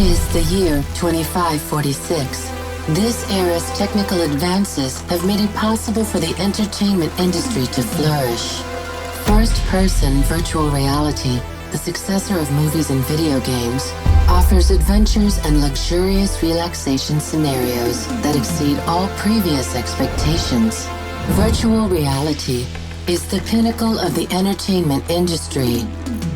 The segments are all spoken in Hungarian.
is the year 2546. This era's technical advances have made it possible for the entertainment industry to flourish. First-person virtual reality, the successor of movies and video games, offers adventures and luxurious relaxation scenarios that exceed all previous expectations. Virtual reality is the pinnacle of the entertainment industry,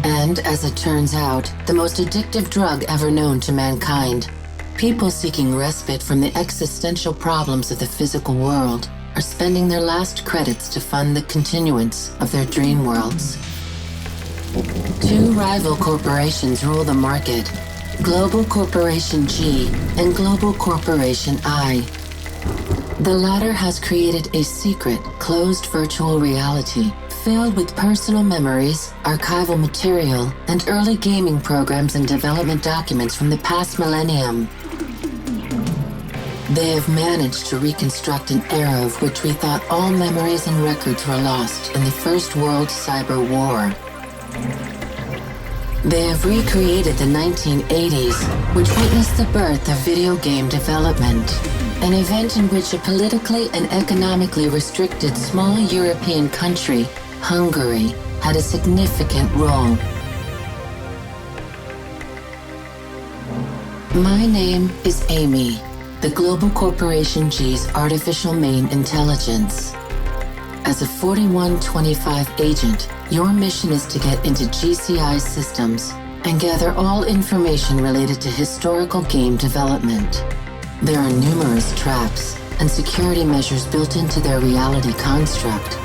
and as it turns out, the most addictive drug ever known to mankind. People seeking respite from the existential problems of the physical world are spending their last credits to fund the continuance of their dream worlds. Two rival corporations rule the market, Global Corporation G and Global Corporation I. The latter has created a secret, closed virtual reality filled with personal memories, archival material, and early gaming programs and development documents from the past millennium. They have managed to reconstruct an era of which we thought all memories and records were lost in the First World Cyber War. They have recreated the 1980s, which witnessed the birth of video game development, an event in which a politically and economically restricted small European country, Hungary, had a significant role. My name is Amy, the Global Corporation G's artificial main intelligence. As a 4125 agent, your mission is to get into GCI systems and gather all information related to historical game development. There are numerous traps and security measures built into their reality construct,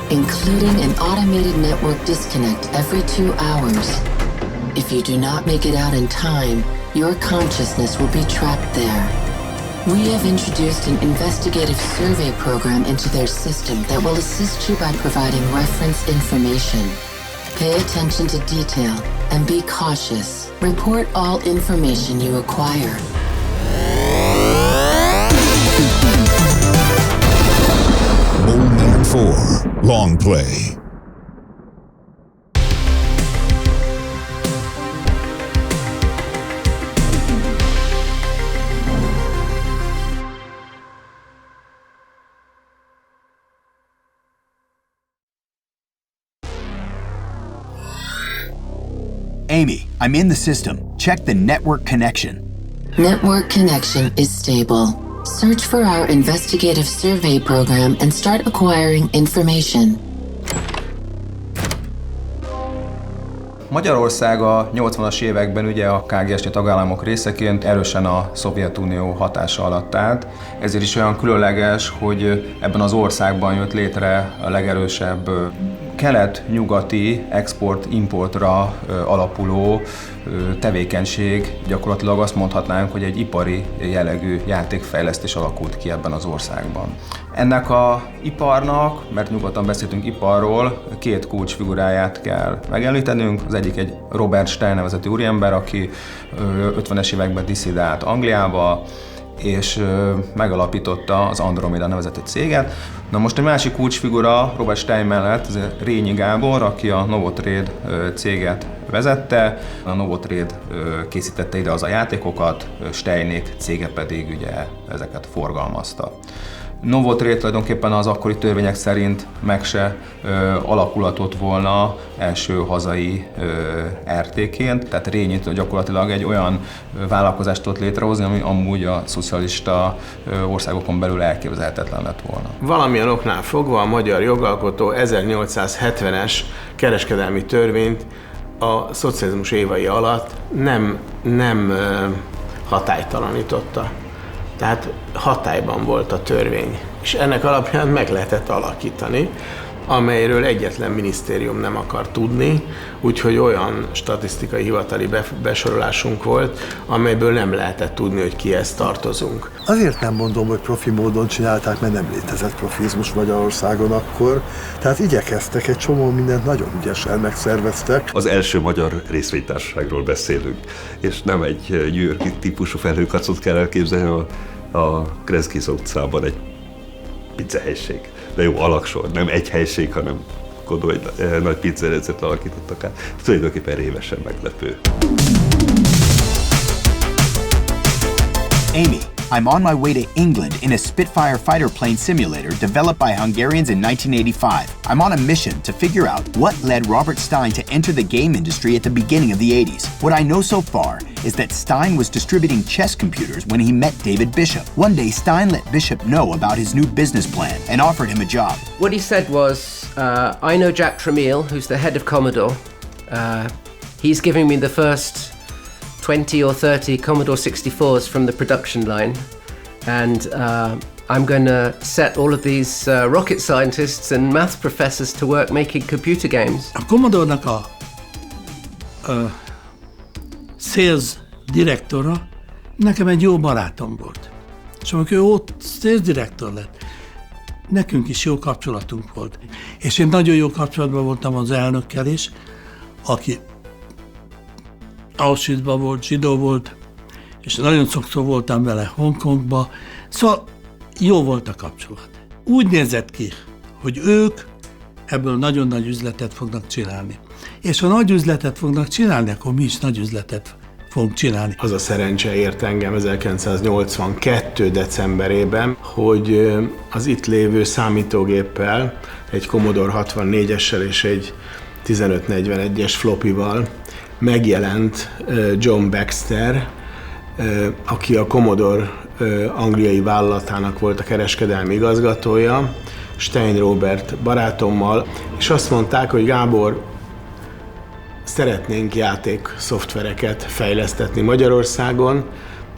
including an automated network disconnect every 2 hours. If you do not make it out in time, your consciousness will be trapped there. We have introduced an investigative survey program into their system that will assist you by providing reference information. Pay attention to detail and be cautious. Report all information you acquire. Bowman 4, Long Play. Amy, I'm in the system. Check the network connection. Network connection is stable. Search for our investigative survey program and start acquiring information. Magyarország a 80-as években ugye a KGST tagállamok részeként erősen a Szovjetunió hatása alatt állt. Ezért is olyan különleges, hogy ebben az országban jött létre a legerősebb kelet-nyugati export-importra alapuló tevékenység. Gyakorlatilag azt mondhatnánk, hogy egy ipari jellegű játékfejlesztés alakult ki ebben az országban. Ennek az iparnak, mert nyugodtan beszéltünk iparról, két kulcsfiguráját kell megemlítenünk. Az egyik egy Robert Stein nevezetű úriember, aki 50-es években disszidált Angliába, és megalapította az Andromeda nevezetű céget. Na most egy másik kulcsfigura Robert Stein mellett, ez Rényi Gábor, aki a Novotrade céget vezette. A Novotrade készítette ide az a játékokat, Steinék cége pedig ugye ezeket forgalmazta. Novotrade tulajdonképpen az akkori törvények szerint meg se alakulhatott volna első hazai RT-ként, tehát Rényit gyakorlatilag egy olyan vállalkozást tudott létrehozni, ami amúgy a szocialista országokon belül elképzelhetetlen lett volna. Valamilyen oknál fogva a magyar jogalkotó 1870-es kereskedelmi törvényt a szocializmus évei alatt nem hatálytalanította. Tehát hatályban volt a törvény, és ennek alapján meg lehetett alakítani, amelyről egyetlen minisztérium nem akar tudni, úgyhogy olyan statisztikai hivatali besorolásunk volt, amelyből nem lehetett tudni, hogy kihez tartozunk. Azért nem mondom, hogy profi módon csinálták, mert nem létezett profizmus Magyarországon akkor, tehát igyekeztek, egy csomó mindent nagyon ügyesen megszerveztek. Az első magyar részvénytársaságról beszélünk, és nem egy New York-i típusú felhőkarcot kell elképzelni, a Kreszkiza utcában egy pizzahelység. De jó, alaksor, nem egy helység, hanem Godó egy nagy pizzeredzet alakítottak át. Tulajdonképpen rémesen meglepő. Amy, I'm on my way to England in a Spitfire fighter plane simulator developed by Hungarians in 1985. I'm on a mission to figure out what led Robert Stein to enter the game industry at the beginning of the 80s. What I know so far is that Stein was distributing chess computers when he met David Bishop. One day, Stein let Bishop know about his new business plan and offered him a job. What he said was, I know Jack Tramiel, who's the head of Commodore. He's giving me the first 20 or 30 Commodore 64s from the production line, and I'm going to set all of these rocket scientists and math professors to work making computer games. A Commodore-nak a sales direktora nekem egy jó barátom volt. És amikor ő ott sales direktor lett, nekünk is jó kapcsolatunk volt. És én nagyon jó kapcsolatban voltam az elnökkel is, aki Auschwitzban volt, zsidó volt, és nagyon sokszor voltam vele Hongkongba, szóval jó volt a kapcsolat. Úgy nézett ki, hogy ők ebből nagyon nagy üzletet fognak csinálni. És ha nagy üzletet fognak csinálni, akkor mi is nagy üzletet fogunk csinálni. Az a szerencse ért engem 1982. decemberében, hogy az itt lévő számítógéppel, egy Commodore 64-essel és egy 1541-es floppyval megjelent John Baxter, aki a Commodore angliai vállalatának volt a kereskedelmi igazgatója, Stein Robert barátommal, és azt mondták, hogy Gábor, szeretnénk játék szoftvereket fejlesztetni Magyarországon.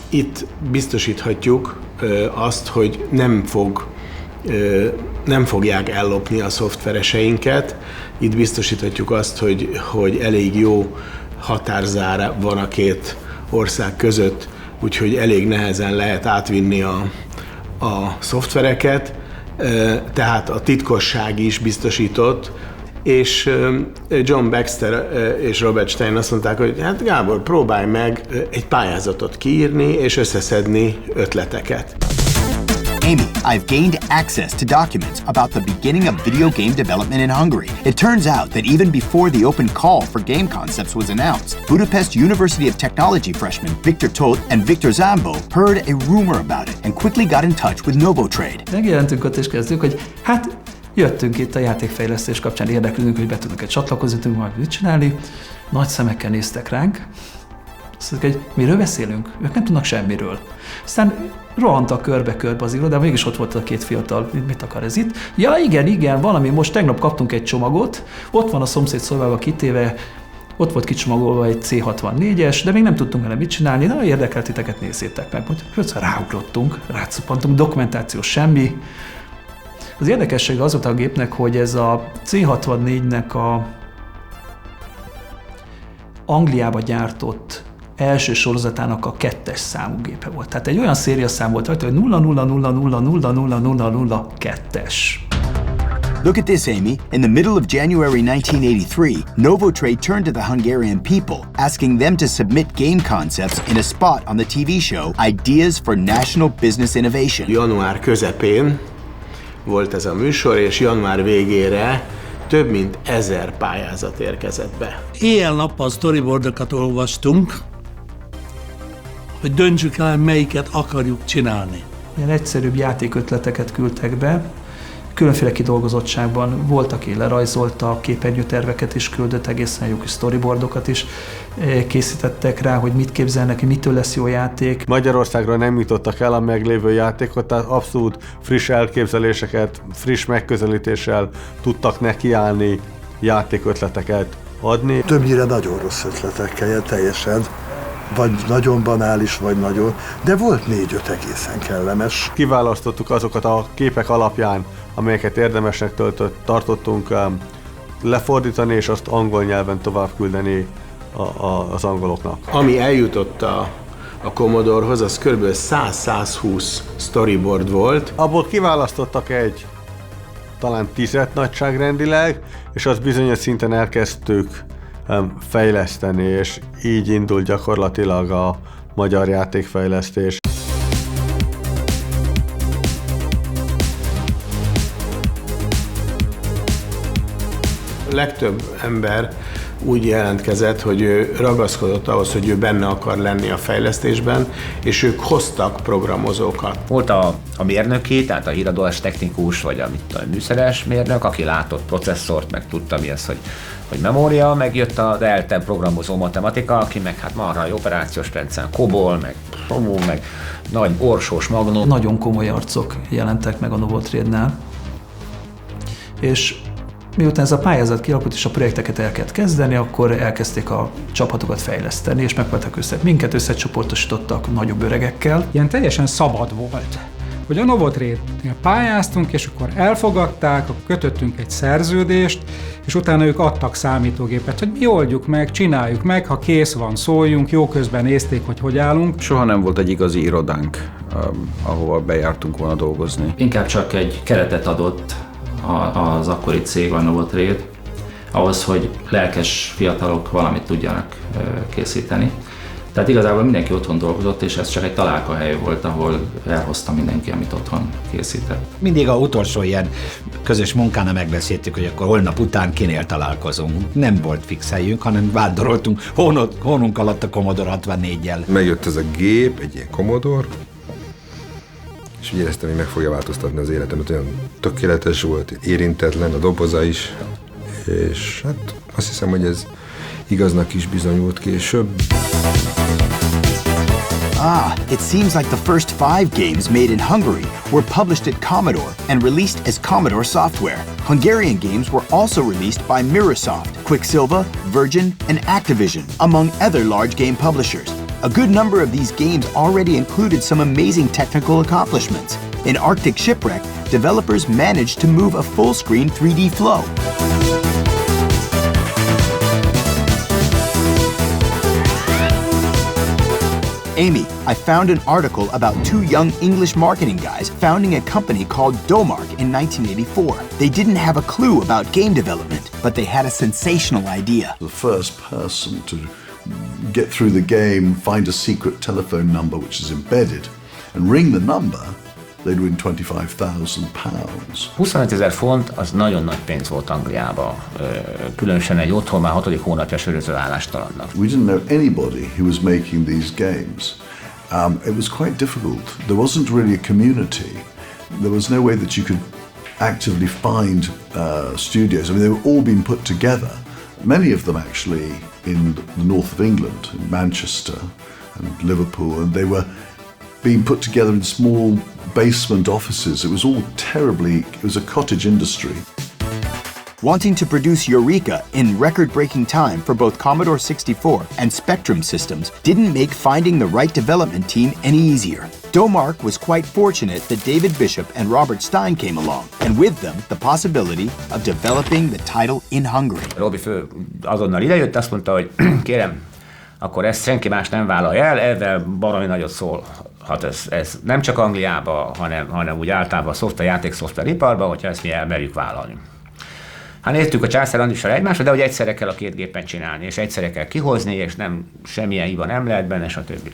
Itt biztosíthatjuk azt, hogy nem fogják ellopni a szoftvereseinket. Itt biztosíthatjuk azt, hogy elég jó határzár van a két ország között, úgyhogy elég nehezen lehet átvinni a szoftvereket, tehát a titkosság is biztosított, és John Baxter és Robert Stein azt mondták, hogy hát Gábor, próbálj meg egy pályázatot kiírni és összeszedni ötleteket. Amy, I've gained access to documents about the beginning of video game development in Hungary. It turns out that even before the open call for game concepts was announced, Budapest University of Technology freshmen Viktor Tóth and Viktor Zámbó heard a rumor about it and quickly got in touch with Novotrade. Megjelentünk ott és kezdtük, hogy hát jöttünk itt a játékfejlesztés kapcsán, érdeklődünk, hogy be tudunk egy csatlakozni, tudunk majd mit csinálni. Nagy szemekkel néztek ránk. Azt mondjuk, hogy miről beszélünk? Ők nem tudnak semmiről. Aztán rohantak körbe-körbe az irodában, mégis ott volt a két fiatal, mit akar ez itt? Ja, igen, valami, most tegnap kaptunk egy csomagot, ott van a szomszéd szobában kitéve, ott volt kicsomagolva egy C64-es, de még nem tudtunk vele mit csinálni, de érdekelt titeket, nézzétek meg. Hogy ráugrottunk, rácuppantunk, dokumentáció semmi. Az érdekessége az volt a gépnek, hogy ez a C64-nek a Angliába gyártott első sorozatának a 2-es számú gépe volt. Tehát egy olyan szériaszám volt rajta, hogy 000000002-es. Look at this, Amy. In the middle of January 1983, Novotrade turned to the Hungarian people, asking them to submit game concepts in a spot on the TV show Ideas for National Business Innovation. Január közepén volt ez a műsor, és január végére több mint 1000 pályázat érkezett be. Éjjel-nappal storyboardokat olvastunk, hogy döntsük el, melyiket akarjuk csinálni. Ilyen egyszerűbb játékötleteket küldtek be, különféle kidolgozottságban. Volt, aki lerajzolta, képernyőterveket is küldött, egészen jó kis storyboardokat is készítettek rá, hogy mit képzelnek, hogy mitől lesz jó játék. Magyarországra nem jutottak el a meglévő játékot, tehát abszolút friss elképzeléseket, friss megközelítéssel tudtak nekiállni, játékötleteket adni. Többnyire nagyon rossz ötletekkel, teljesen, vagy nagyon banális, vagy nagyon, de volt 4-5 egészen kellemes. Kiválasztottuk azokat a képek alapján, amelyeket érdemesnek tartottunk lefordítani, és azt angol nyelven tovább küldeni az angoloknak. Ami eljutott a Commodorehoz, az kb. 100-120 storyboard volt. Abból kiválasztottak egy talán 10 nagyságrendileg, és azt bizonyos szinten elkezdtük fejleszteni, és így indult gyakorlatilag a magyar játékfejlesztés. Legtöbb ember úgy jelentkezett, hogy ő ragaszkodott ahhoz, hogy ő benne akar lenni a fejlesztésben, és ők hoztak programozókat. Volt a mérnöki, tehát a híradós technikus, vagy a műszeres mérnök, aki látott processzort, meg tudta mi az, hogy memória, meg jött a Delta programozó matematika, aki meg hát marha egy operációs rendszer, COBOL, meg Promó, meg nagy orsós magnó. Nagyon komoly arcok jelentek meg a Novotrade-nál, és miután ez a pályázat kialakult és a projekteket el kellett kezdeni, akkor elkezdték a csapatokat fejleszteni, és megpróbáltak minket összecsoportosítottak nagyobb öregekkel. Ilyen teljesen szabad volt, hogy a Novotrade-nél pályáztunk, és akkor elfogadták, akkor kötöttünk egy szerződést, és utána ők adtak számítógépet, hogy mi oldjuk meg, csináljuk meg, ha kész van, szóljunk, jó közben nézték, hogy állunk. Soha nem volt egy igazi irodánk, ahova bejártunk volna dolgozni. Inkább csak egy keretet adott az akkori cég, a Novotrade, ahhoz, hogy lelkes fiatalok valamit tudjanak készíteni. Tehát igazából mindenki otthon dolgozott, és ez csak egy találkahely volt, ahol elhozta mindenki, amit otthon készített. Mindig a utolsó ilyen közös munkánál megbeszéltük, hogy akkor holnap után kinél találkozunk. Nem volt fix helyünk, hanem vándoroltunk hónunk alatt a Commodore 64-jel. Megjött ez a gép, egy ilyen Commodore, és úgy éreztem, hogy meg fogja változtatni az életemet. Olyan tökéletes volt, érintetlen, a doboza is, és hát azt hiszem, hogy ez igaznak is bizonyult később. It seems like the first 5 games made in Hungary were published at Commodore and released as Commodore software. Hungarian games were also released by Microsoft, Quicksilva, Virgin, and Activision, among other large game publishers. A good number of these games already included some amazing technical accomplishments. In Arctic Shipwreck, developers managed to move a full-screen 3D flow. Amy, I found an article about 2 young English marketing guys founding a company called Domark in 1984. They didn't have a clue about game development, but they had a sensational idea. The first person to get through the game, find a secret telephone number which is embedded, and ring the number, they'd win £25,000. 25 000 font az nagyon nagy pénz volt Angliában, különösen egy otthon már 6. hónapja söröző állástalannak. We didn't know anybody who was making these games. It was quite difficult. There wasn't really a community. There was no way that you could actively find studios. I mean, they were all being put together. Many of them actually in the north of England, in Manchester and Liverpool, and they were being put together in small basement offices. It was all it was a cottage industry. Wanting to produce Eureka in record-breaking time for both Commodore 64 and Spectrum systems didn't make finding the right development team any easier. Domark was quite fortunate that David Bishop and Robert Stein came along, and with them the possibility of developing the title in Hungary. Robi fő azonnal idejött, azt mondta, hogy kérem, akkor ezt senki más nem vállalja el, ezzel baromi nagyot szól. Hát ez nem csak Angliában, hanem úgy általában a játékszoftweriparban, hogyha ezt mi elmerjük vállalni. Hát néztük a Császár Andrissal egymásra, de hogy egyszerre kell a 2 gépen csinálni, és egyszerre kell kihozni, és nem semmilyen hiba nem lehet benne, stb.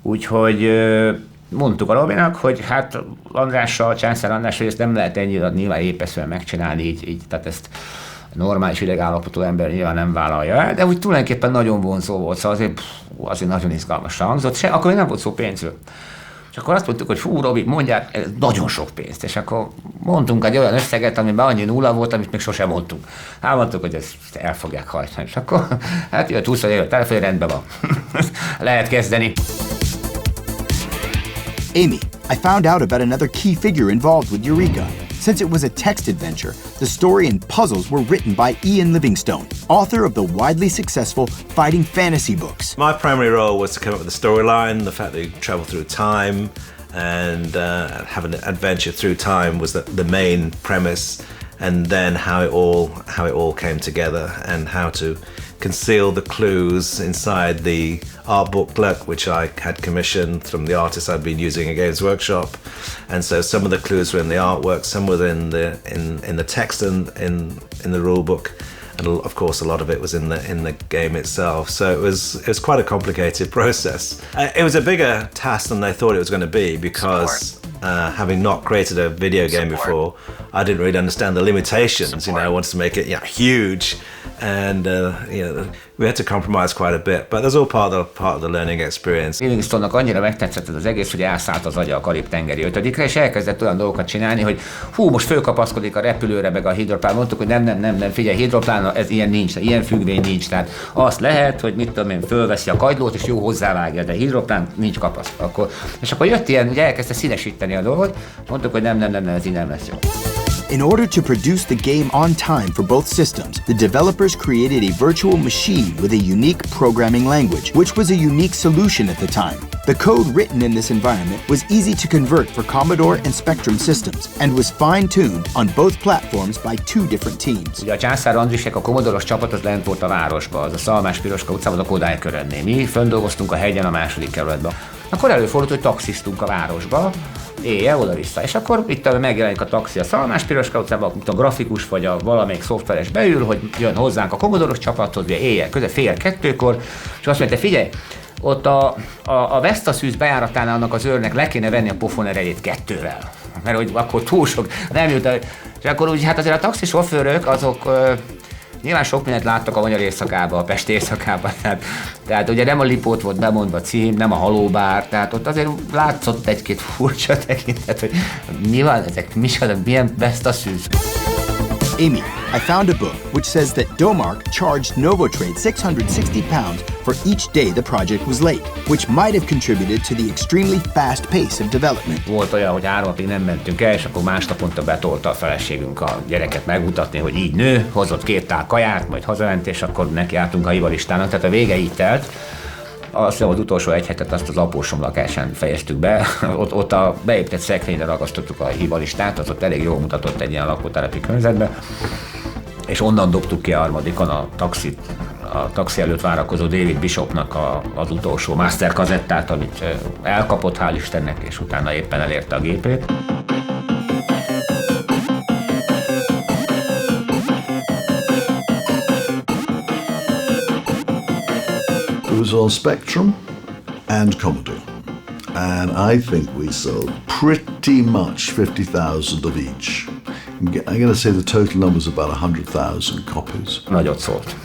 Úgyhogy mondtuk a Robinak, hogy hát Andrással, Császár András, hogy ezt nem lehet ennyire nyilván épeszően megcsinálni, így, tehát ezt normális idegállapotú ember nyilván nem vállalja el, de úgy tulajdonképpen nagyon vonzó volt, szóval azért nagyon izgalmasan hangzott, akkor még nem volt szó pénzről. És akkor azt mondtuk, hogy fú, Robi, mondják, ez nagyon sok pénzt, és akkor mondtunk egy olyan összeget, amiben annyi nulla volt, amit még sosem mondtunk. Hát mondtuk, hogy ezt el fogják hajtani, és akkor hát jött 20 év, telefon, rendben van. Lehet kezdeni. Amy, I found out about another key figure involved with Eureka. Since it was a text adventure, the story and puzzles were written by Ian Livingstone, author of the widely successful fighting fantasy books. My primary role was to come up with the storyline, the fact that you travel through time and have an adventure through time was the main premise, and then how it all came together and how to conceal the clues inside the art booklet, which I had commissioned from the artist I'd been using at Games Workshop. And so some of the clues were in the artwork, some were in the text and in the rule book, and of course a lot of it was in the game itself. So it was quite a complicated process. It was a bigger task than they thought it was going to be because having not created a video game before, I didn't really understand the limitations. I wanted to make it huge, and we had to compromise quite a bit. But that's all part of the learning experience. Livingstonnak annyira megtetszett ez az egész, hogy elszállt az agya a Karib-tengeri 5-re, és elkezdett olyan dolgokat csinálni, hogy most fölkapaszkodik a repülőre, meg a hidroplán. Mondtuk, hogy nem, figyelj, hidroplán, ez ilyen nincs, ilyen függvény nincs. Tehát azt lehet, hogy mit tudom én, fölveszi a kagylót, és jó hozzávágja, de hidroplán nincs kapaszk. És akkor jött ilyen, hogy elkezdte színesíteni a dolgot, mondtuk, hogy nem, ez így nem lesz jó. In order to produce the game on time for both systems, the developers created a virtual machine with a unique programming language, which was a unique solution at the time. The code written in this environment was easy to convert for Commodore and Spectrum systems, and was fine-tuned on both platforms by two different teams. Ugye a Császár Andrisek, a Commodore-os csapat az lent volt a városba, az a Szalmás-Piroska utcában, a Kodály körönné. Mi föndolgoztunk a hegyen a második kerületben. Akkor előfordult, hogy taxisztunk a városba, éjjel oda-vissza. És akkor itt megjelenik a taxi a Szalmás-Piroska utcában, mint a grafikus vagy a valamelyik szoftveres beül, hogy jön hozzánk a Commodore-os csapathoz, ugye éjjel közel 1:30, és azt mondja, figyelj, ott a Vesztaszűz bejáratánál annak az őrnek le kéne venni a pofon erejét 2-vel. Mert hogy akkor túl sok nem jut el. És akkor úgy, hát azért a taxisofőrök azok nyilván sok mindent láttak a magyar éjszakában, a Pest éjszakában. Tehát ugye nem a Lipót volt bemondva cím, nem a Halóbár, tehát ott azért látszott egy-két furcsa tekintet, hogy mi van ezek, milyen Vesztaszűz. Amy, I found a book which says that Domark charged Novotrade £660 for each day the project was late, which might have contributed to the extremely fast pace of development. Volt olyan, hogy 3 napig nem mentünk el, és akkor másnaponta betolta a feleségünk a gyereket megmutatni, hogy így nő, hozott 2 tál kaját, majd hazament, és akkor nekiálltunk a hivalistának, tehát a vége így telt. Azt hiszem, az utolsó 1 hetet azt az apósom lakásán fejeztük be. Ott a beépített szekrényre ragasztottuk a hivalistát, az ott elég jól mutatott egy ilyen lakótelepi környezetben. És onnan dobtuk ki a harmadikon a taxi előtt várakozó David Bishopnak az utolsó master kazettát, amit elkapott, hál' Istennek, és utána éppen elérte a gépét. It was on Spectrum and Commodore, and I think we sold pretty much 50,000 of each. I'm going to say the total number was about 100,000 copies. Nagyot szólt.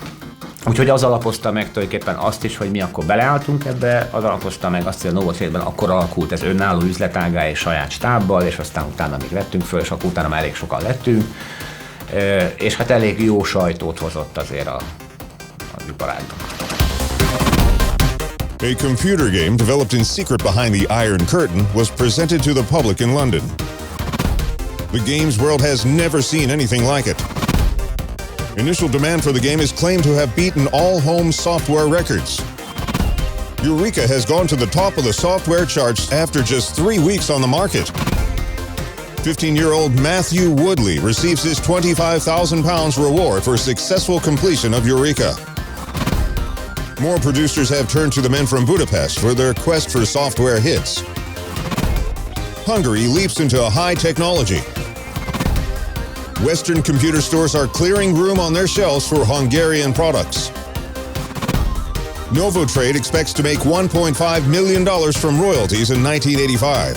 Úgyhogy az alapozta meg tulajdonképpen azt is, hogy mi akkor beleálltunk ebbe, az alapozta meg azt, hogy a Novotrade-ben akkor alakult ez önálló üzletágá és saját stábbal, és aztán utána még vettünk föl, és akkor utána már elég sokan lettünk, és hát elég jó sajtót hozott azért az iparágnak. A computer game developed in secret behind the Iron Curtain was presented to the public in London. The games world has never seen anything like it. Initial demand for the game is claimed to have beaten all home software records. Eureka has gone to the top of the software charts after just 3 weeks on the market. 15-year-old Matthew Woodley receives his £25,000 reward for successful completion of Eureka. More producers have turned to the men from Budapest for their quest for software hits. Hungary leaps into a high technology. Western computer stores are clearing room on their shelves for Hungarian products. Novotrade expects to make $1.5 million from royalties in 1985.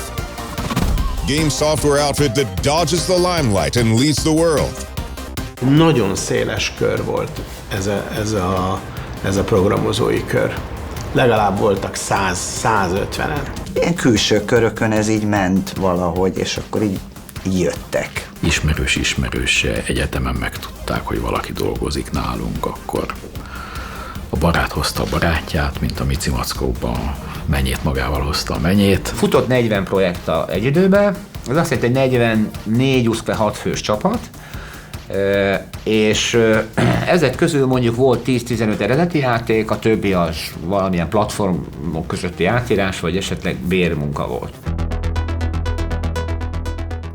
Game software outfit that dodges the limelight and leads the world. Nagyon széles kör volt ez a programozói kör. Legalább voltak 100-150-en. Ilyen külső körökön ez így ment valahogy, és akkor így jöttek. Ismerős egyetemen megtudták, hogy valaki dolgozik nálunk, akkor a barát hozta a barátját, mint a Mici Mackóban, a menyét magával hozta a menyét. Futott 40 projekt egy időben, az azt jelenti, hogy 44-6 fős csapat, és ezek közül mondjuk volt 10-15 eredeti játék, a többi az valamilyen platformok közötti átírás, vagy esetleg bérmunka volt.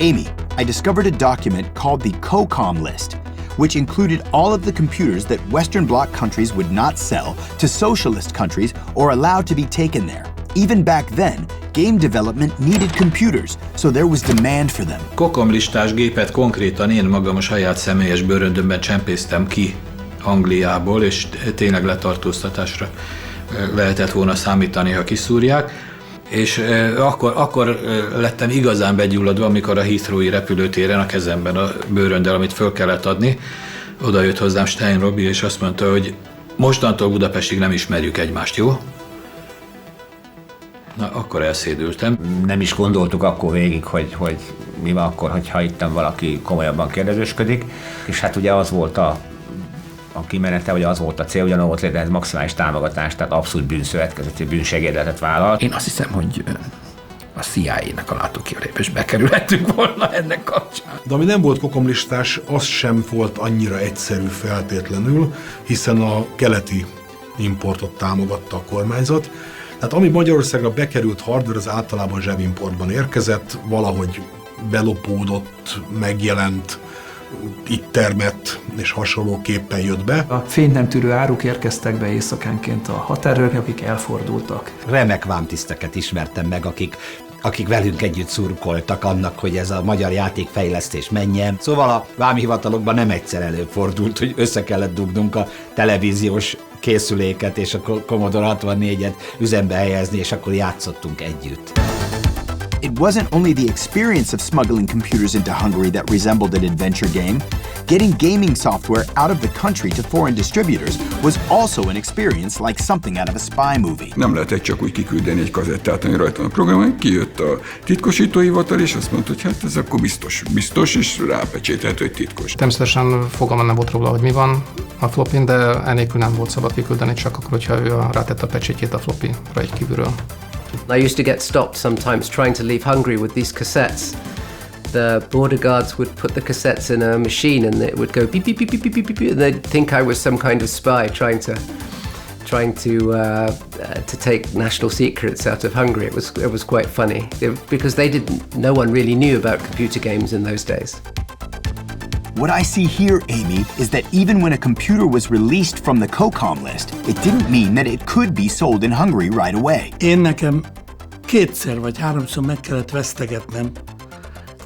Amy, I discovered a document called the COCOM list, which included all of the computers that Western Bloc countries would not sell to socialist countries or allowed to be taken there. Even back then, game development needed computers, so there was demand for them. COCOM listás gépet konkrétan én magam a saját személyes bőröndömben csempésztem ki Angliából, és tényleg letartóztatásra lehetett volna számítani, ha kiszúrják. És akkor lettem igazán begyulladva, amikor a Heathrow-i repülőtéren a kezemben a bőröndel, amit föl kellett adni, oda jött hozzám Stein Robi, és azt mondta, hogy mostantól Budapestig nem ismerjük egymást, jó? Na, akkor elszédültem. Nem is gondoltuk akkor végig, hogy mi van akkor, hogyha itten valaki komolyabban kérdezősködik, és hát ugye az volt a kimenete, vagy az volt a cél, ugyanúgy volt létre ez maximális támogatás, tehát abszolút bűnszövetkezeti bűnsegédletet vállal. Én azt hiszem, hogy a CIA-nek a látókérjébe is bekerülhettünk volna ennek kapcsán. De ami nem volt kokomlistás, az sem volt annyira egyszerű feltétlenül, hiszen a keleti importot támogatta a kormányzat. Tehát ami Magyarországra bekerült hardware, az általában zsebimportban érkezett, valahogy belopódott, megjelent, itt termett és hasonlóképpen jött be. A fényt nem tűrő áruk érkeztek be éjszakánként a határőrök, akik elfordultak. Remek vámtiszteket ismertem meg, akik velünk együtt szurkoltak annak, hogy ez a magyar játékfejlesztés menjen. Szóval a vámhivatalokban nem egyszer előfordult, hogy össze kellett dugnunk a televíziós készüléket és a Commodore 64-et üzembe helyezni, és akkor játszottunk együtt. It wasn't only the experience of smuggling computers into Hungary that resembled an adventure game. Getting gaming software out of the country to foreign distributors was also an experience like something out of a spy movie. Nem lehetett csak úgy kiküldeni egy kazettát, ami rajta van a programon. Kijött a titkosítóhivatal, és azt mondta, hogy hát ez akkor biztos, és rápecsételt, hogy titkos. Természetesen fogalmam nem volt róla, hogy mi van a flopin, de enélkül nem volt szabad kiküldeni, csak akkor, hogyha ő rátette a pecsétjét a flopira egy kívülről. I used to get stopped sometimes trying to leave Hungary with these cassettes. The border guards would put the cassettes in a machine and it would go beep, beep, beep, beep, beep, beep, beep, and they'd think I was some kind of spy trying to take national secrets out of Hungary. It was quite funny because no one really knew about computer games in those days. What I see here, Amy, is that even when a computer was released from the COCOM list, it didn't mean that it could be sold in Hungary right away. Én nekem 2 vagy 3-szor meg kellett vesztegetnem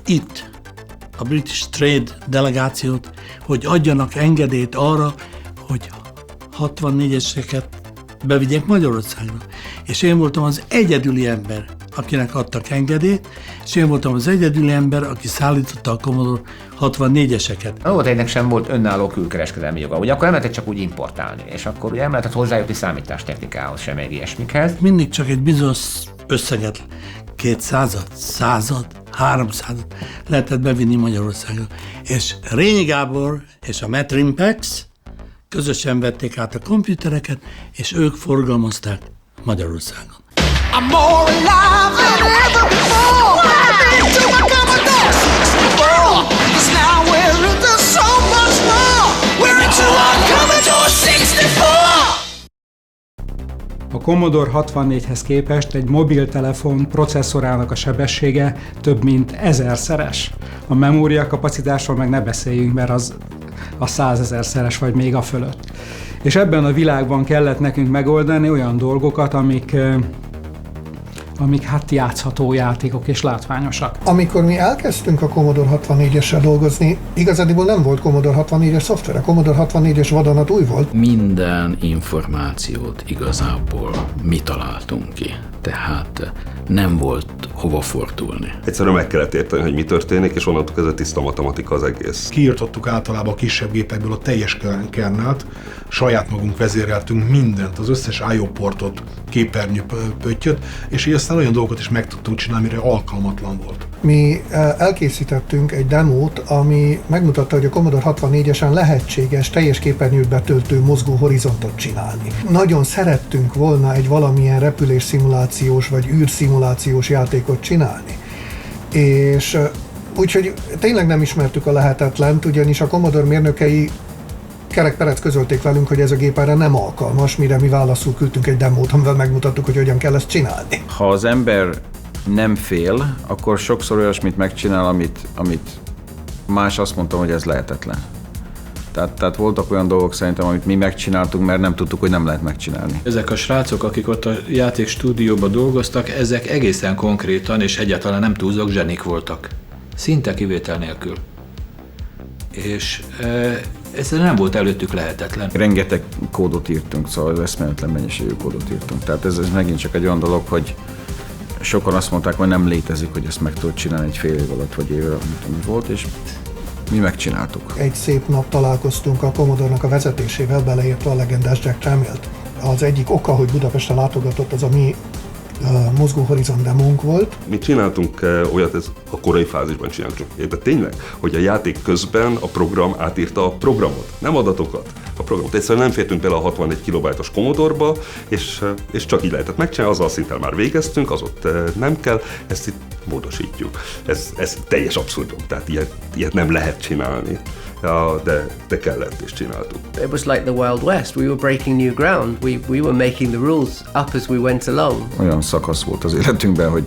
itt a British Trade delegációt, hogy adjanak engedélyt arra, hogy 64-eseket bevigyek Magyarországra. És én voltam az egyedüli ember, akinek adtak engedélyt, és én voltam az egyedüli ember, aki szállította a Commodore 64-eseket. A Novotrade-nek sem volt önálló külkereskedelmi joga, ugye akkor nem lehetett csak úgy importálni, és akkor ugye nem lehetett hozzájutni számítástechnikához, sem még ilyesmikhez. Mindig csak egy bizonyos összeget, 200-at, 100-at, 300-at lehetett bevinni Magyarországra. És Rényi Gábor és a Metrimpex közösen vették át a komputereket, és ők forgalmazták Magyarországon. I'm more alive than ever before. What happened to my Commodore 64? 'Cause now we're into so much more. We're into our Commodore 64. A Commodore 64-hez képest egy mobiltelefon processzorának a sebessége több mint 1000-szeres. A memória kapacitásról meg ne beszéljünk, mert az a 100 000-szeres vagy még a fölött. És ebben a világban kellett nekünk megoldani olyan dolgokat, amik hát játszható játékok és látványosak. Amikor mi elkezdtünk a Commodore 64-essel dolgozni, igazából nem volt Commodore 64-es szoftver, a Commodore 64-es vadonat új volt. Minden információt igazából mi találtunk ki, tehát nem volt hova fordulni. Egyszerűen meg kellett érteni, hogy mi történik, és onnantól kezdve tiszta matematika az egész. Kiirtottuk általában a kisebb gépekből a teljes kernelt, saját magunk vezéreltünk mindent, az összes I/O portot, képernyőpöttyöt, és így aztán olyan dolgokat is meg tudtunk csinálni, amire alkalmatlan volt. Mi elkészítettünk egy demót, ami megmutatta, hogy a Commodore 64-esen lehetséges teljes képernyőt betöltő mozgó horizontot csinálni. Nagyon szerettünk volna egy valamilyen repülésszimulációs vagy űrszimulációs játékot csinálni. És úgyhogy tényleg nem ismertük a lehetetlent, ugyanis a Commodore mérnökei kerekperec közölték velünk, hogy ez a gép erre nem alkalmas, mire mi válaszul küldtünk egy demót, amivel megmutattuk, hogy hogyan kell ezt csinálni. Ha az ember nem fél, akkor sokszor olyasmit megcsinál, amit más azt mondta, hogy ez lehetetlen. Tehát voltak olyan dolgok szerintem, amit mi megcsináltunk, mert nem tudtuk, hogy nem lehet megcsinálni. Ezek a srácok, akik ott a játékstúdióban dolgoztak, ezek egészen konkrétan és egyáltalán nem túlzók zsenik voltak. Szinte kivétel nélkül. És ez nem volt előttük lehetetlen. Rengeteg kódot írtunk, szóval eszméletlen mennyiségű kódot írtunk. Tehát ez megint csak egy olyan dolog, hogy sokan azt mondták, hogy nem létezik, hogy ezt meg tudod csinálni egy fél év alatt, vagy év alatt, ami volt, és mi megcsináltuk. Egy szép nap találkoztunk a Commodore-nak a vezetésével, beleértve a legendás Jack Tramiel-t. Az egyik oka, hogy Budapestre látogatott, az a mi Mozgó Horizon demónk volt. Mi csináltunk olyat, ez a korai fázisban csináltunk. De tényleg, hogy a játék közben a program átírta a programot, nem adatokat. A programot. Egyszerűen nem fértünk bele a 61 kilobájtos Commodore-ba, és csak így lehetett megcsinálni, azzal szinttel már végeztünk, az ott nem kell, ezt itt módosítjuk. Ez teljes abszurdum, tehát ilyet nem lehet csinálni. Ja, de kellett és csináltuk. It was like the Wild West. We were breaking new ground. We were making the rules up as we went along. Olyan szakasz volt az életünkben, hogy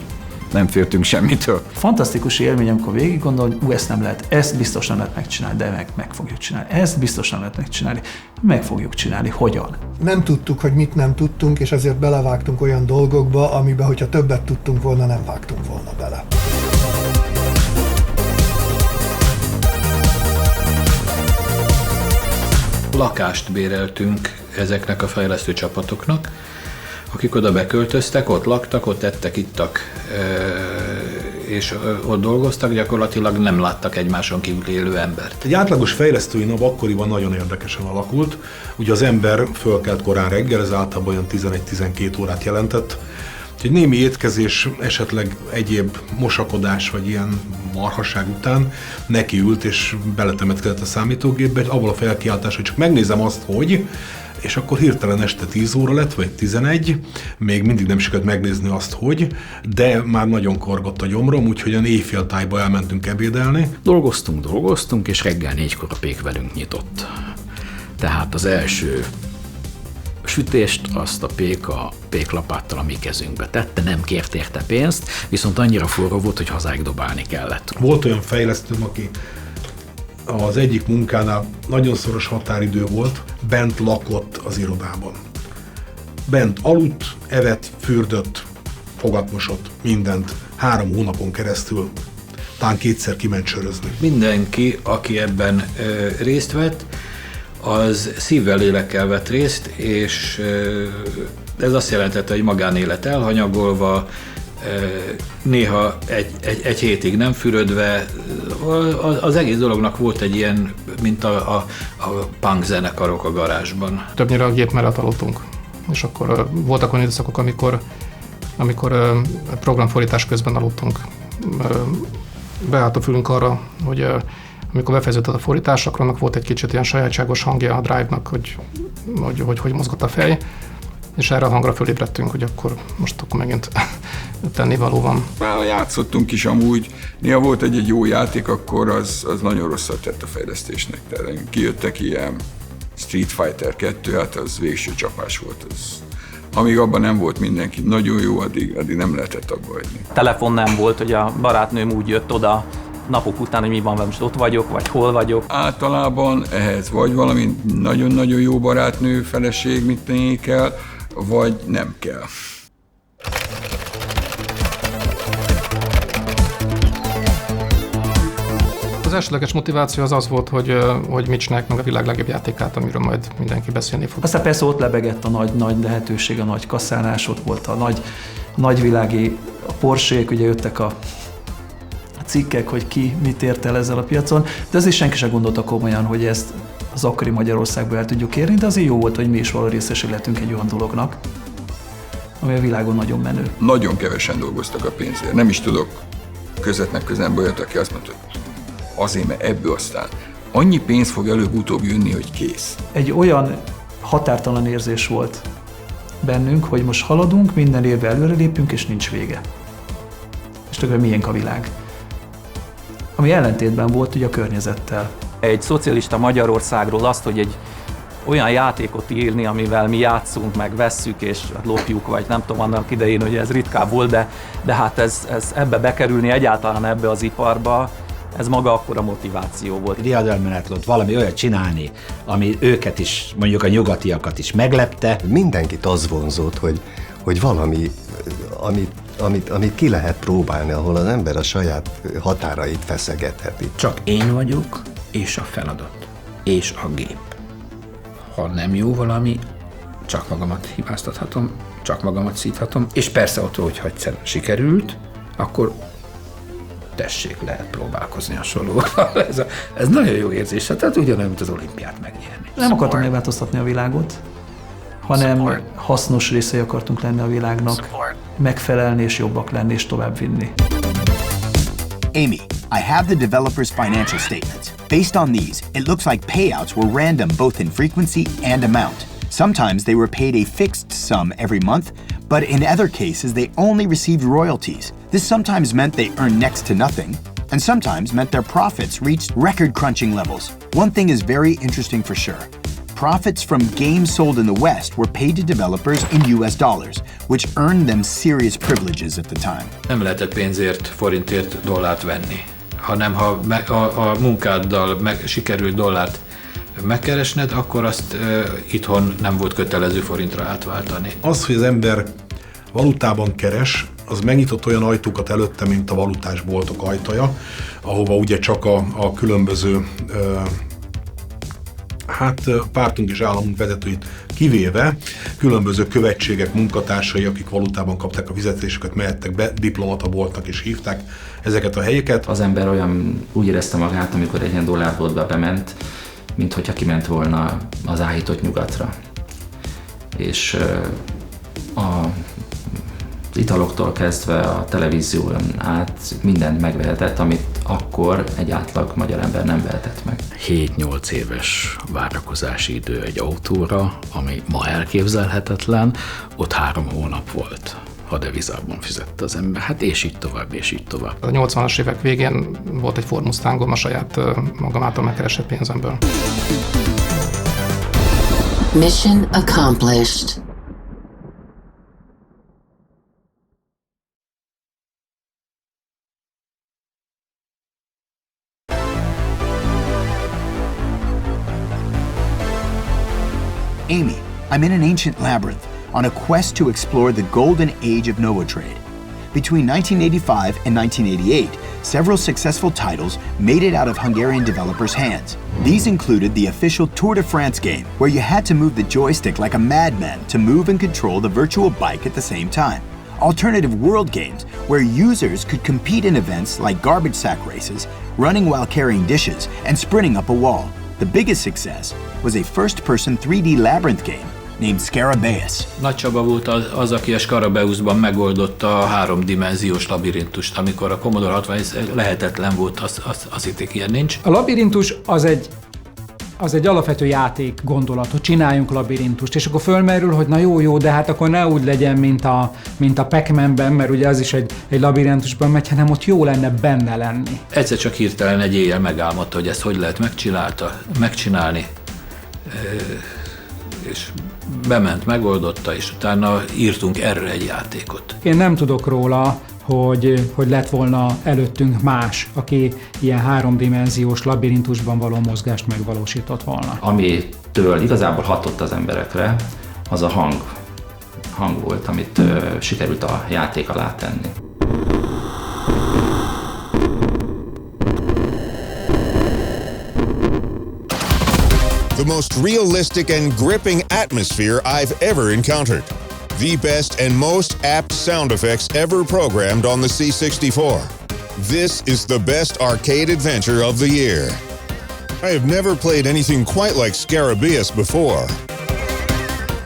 nem féltünk semmitől. Fantasztikus élmény, amikor végig gondol, hogy ezt nem lehet, ezt biztos nem lehet megcsinálni, de meg fogjuk csinálni. Ezt biztos nem lehet megcsinálni, meg fogjuk csinálni. Hogyan? Nem tudtuk, hogy mit nem tudtunk, és ezért belevágtunk olyan dolgokba, amiben, hogyha többet tudtunk volna, nem vágtunk volna bele. Lakást béreltünk ezeknek a fejlesztő csapatoknak, akik oda beköltöztek, ott laktak, ott ettek, ittak, és ott dolgoztak, gyakorlatilag nem láttak egymáson kívül élő embert. Egy átlagos fejlesztői nap akkoriban nagyon érdekesen alakult. Ugye az ember fölkelt korán reggel, ez általában olyan 11-12 órát jelentett. Egy némi étkezés, esetleg egyéb mosakodás vagy ilyen marhaság után nekiült és beletemetkezett a számítógépbe, avval a felkiáltás, hogy csak megnézem azt, hogy, és akkor hirtelen este 10 óra lett, vagy 11, még mindig nem sikerült megnézni azt, hogy, de már nagyon korgott a gyomrom, úgyhogy a éjféltájba elmentünk ebédelni. Dolgoztunk, és reggel 4-kor a pék velünk nyitott. Tehát az első sütést azt a péklapáttal a mi kezünkbe tette, nem kért érte pénzt, viszont annyira forró volt, hogy hazáig dobálni kellett. Volt olyan fejlesztőm, aki az egyik munkánál nagyon szoros határidő volt, bent lakott az irodában. Bent aludt, evett, fürdött, fogatmosott, mindent 3 hónapon keresztül, talán 2-szer kiment sörözni. Mindenki, aki ebben részt vett, az szívvel, lélekkel vett részt, és ez azt jelentette, hogy magánélet elhanyagolva, néha egy hétig nem fürödve. Az egész dolognak volt egy ilyen, mint a punk zenekarok a garázsban. Többnyire a gép mellett aludtunk, és akkor voltak olyan időszakok, amikor programfordítás közben aludtunk. Beállt a fülünk arra, hogy amikor befejeződött a fordítás, akkor annak volt egy kicsit ilyen sajátságos hangja a drive-nak, hogy mozgott a fej, és erre a hangra fölébredtünk, hogy akkor megint tennivaló van. Játszottunk is amúgy, néha volt egy jó játék, akkor az nagyon rosszat tett a fejlesztésnek. Tehát kijöttek ilyen Street Fighter 2, hát az végső csapás volt. Amíg abban nem volt mindenki nagyon jó, addig nem lehetett abba hagyni. Telefon nem volt, hogy a barátnőm úgy jött oda napok után, hogy mi van velem, most ott vagyok, vagy hol vagyok. Általában ehhez vagy valami nagyon-nagyon jó barátnő, feleség, mit tenni kell, vagy nem kell. Az elsődleges motiváció az volt, hogy mit csinálják meg a világ legjobb játékát, amiről majd mindenki beszélni fog. Aztán persze ott lebegett a nagy lehetőség, a nagy kasszálás, ott volt a nagyvilági Porsék, ugye jöttek a cikkek, hogy ki mit ért el ezzel a piacon, de ez is senki sem gondolta komolyan, hogy ezt az akkori Magyarországban el tudjuk érni, de azért jó volt, hogy mi is való részesei lehetünk egy olyan dolognak, ami a világon nagyon menő. Nagyon kevesen dolgoztak a pénzért. Nem is tudok közvetlen közelből olyat, aki azt mondta, hogy azért, mert ebből aztán annyi pénz fog előbb-utóbb jönni, hogy kész. Egy olyan határtalan érzés volt bennünk, hogy most haladunk, minden évben előrelépünk, és nincs vége. És tökre miénk a világ. Ami ellentétben volt ugye a környezettel. Egy szocialista Magyarországról azt, hogy egy olyan játékot írni, amivel mi játszunk, meg vesszük és lopjuk, vagy nem tudom, annak idején, hogy ez ritkább volt, de hát ez ebbe bekerülni, egyáltalán ebbe az iparba, ez maga akkora motiváció volt. Diadalmenet volt valami olyat csinálni, ami őket is, mondjuk a nyugatiakat is meglepte. Mindenkit az vonzott, hogy valami, amit ki lehet próbálni, ahol az ember a saját határait feszegetheti. Csak én vagyok, és a feladat, és a gép. Ha nem jó valami, csak magamat hibáztathatom, csak magamat szíthatom, és persze ott, hogyha egyszer sikerült, akkor tessék, lehet próbálkozni a sorolóval. Ez nagyon jó érzés, tehát ugyanolyan, mint az olimpiát megnyerni. Nem akartam megváltoztatni a világot, hanem hasznos részei akartunk lenni a világnak, megfelelni és jobbak lenni és továbbvinni. Amy, I have the developer's financial statements. Based on these, it looks like payouts were random both in frequency and amount. Sometimes they were paid a fixed sum every month, but in other cases they only received royalties. This sometimes meant they earned next to nothing, and sometimes meant their profits reached record-crunching levels. One thing is very interesting for sure. Profits from games sold in the West were paid to developers in US dollars, which earned them serious privileges at the time. Nem lehetett pénzért, forintért dollárt venni, hanem ha a munkáddal sikerült dollárt megkeresned, akkor azt itthon nem volt kötelező forintra átváltani. Az, hogy az ember valutában keres, az megnyitott olyan ajtókat előtte, mint a valutás boltok ajtaja, ahova ugye csak a különböző pártunk és államunk vezetőit kivéve, különböző követségek, munkatársai, akik valutában kapták a fizetéseket, mehettek be, diplomata voltak és hívták ezeket a helyeket. Az ember úgy érezte magát, amikor egy ilyen dollárboltba bement, mint hogyha kiment volna az áhított nyugatra. És az italoktól kezdve a televízión át mindent megvehetett, amit akkor egy átlag magyar ember nem vehetett meg. 7-8 éves várakozási idő egy autóra, ami ma elképzelhetetlen, ott 3 hónap volt, ha devizában fizette az ember. Hát és így tovább, és így tovább. A 80-as évek végén volt egy Ford Mustangom a saját magam által megkeresett pénzemből. Mission accomplished. Amy, I'm in an ancient labyrinth on a quest to explore the golden age of Novotrade. Between 1985 and 1988, several successful titles made it out of Hungarian developers' hands. These included the official Tour de France game, where you had to move the joystick like a madman to move and control the virtual bike at the same time. Alternative world games, where users could compete in events like garbage sack races, running while carrying dishes, and sprinting up a wall. The biggest success was a first-person 3D labyrinth game named Scarabaeus. Nagy Csaba volt az, aki a Scarabaeusban megoldotta a 3-dimenziós labirintust, amikor a Commodore 60 lehetetlen volt, azt hitték, ilyen nincs. A labirintus az egy alapvető játék gondolat, hogy csináljunk labirintust, és akkor fölmerül, hogy na jó, de hát akkor ne úgy legyen, mint a Pac-Man-ben, mert ugye az is egy labirintusban megy, hanem ott jó lenne benne lenni. Egyszer csak hirtelen egy éjjel megálmodta, hogy ezt hogy lehet megcsinálni, és bement, megoldotta, és utána írtunk erre egy játékot. Én nem tudok róla, hogy lett volna előttünk más, aki ilyen 3-dimenziós labirintusban való mozgást megvalósított volna. Amitől igazából hatott az emberekre, az a hang volt, amit sikerült a játék alá tenni. The most realistic and gripping atmosphere I've ever encountered. The best and most apt sound effects ever programmed on the C64. This is the best arcade adventure of the year. I have never played anything quite like Scarabaeus before.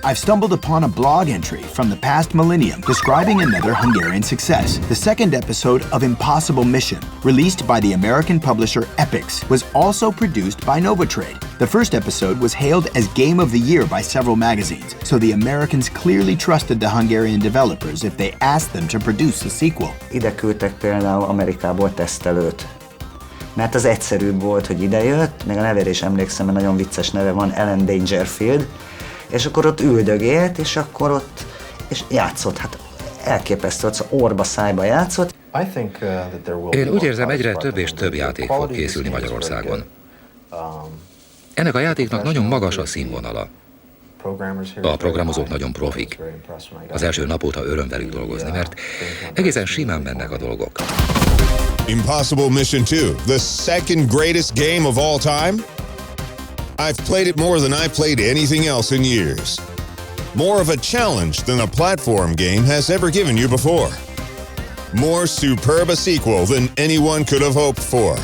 I've stumbled upon a blog entry from the past millennium describing another Hungarian success. The second episode of Impossible Mission, released by the American publisher Epyx, was also produced by Novotrade. The first episode was hailed as Game of the Year by several magazines, so the Americans clearly trusted the Hungarian developers if they asked them to produce a sequel. Ide küldtek például Amerikából tesztelőt. Mert az egyszerűbb volt, hogy idejött, meg a nevére is emlékszem, mert nagyon vicces neve van, Alan Dangerfield, és akkor ott üldögélt, és akkor ott és játszott, hát elképesztő, hogy orba szájba játszott. Én úgy érzem, egyre több és több játék fog készülni Magyarországon. Ennek a játéknak nagyon magas a színvonala. A programozók nagyon profik. Az első nap óta öröm velük dolgozni, mert egészen simán mennek a dolgok. Impossible Mission 2, the second greatest game of all time? I've played it more than I've played anything else in years. More of a challenge than a platform game has ever given you before. More superb a sequel than anyone could have hoped for.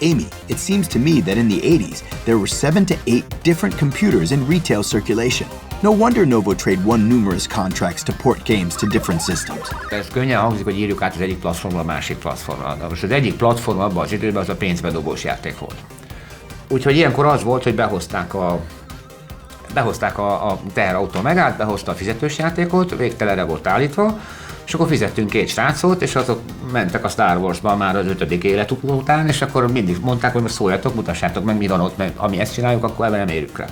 Amy, it seems to me that in the 80s, there were 7 to 8 different computers in retail circulation. No wonder Novotrade won numerous contracts to port games to different systems. Ez könnyen hangzik, hogy írjuk át az egyik platformra a másik platformra. De most az egyik platform abban az időben az a pénzbedobós játék volt. Úgyhogy ilyenkor az volt, hogy behozták a teherautó megállt, behozta a fizetős játékot, végtelenre volt állítva, és akkor fizettünk 2 srácot, és azok mentek a Star Wars-ban már az 5. életük után, és akkor mindig mondták, hogy most szóljatok, mutassátok meg, mi van ott, mert ha mi ezt csináljuk, akkor ebben nem érjük rá.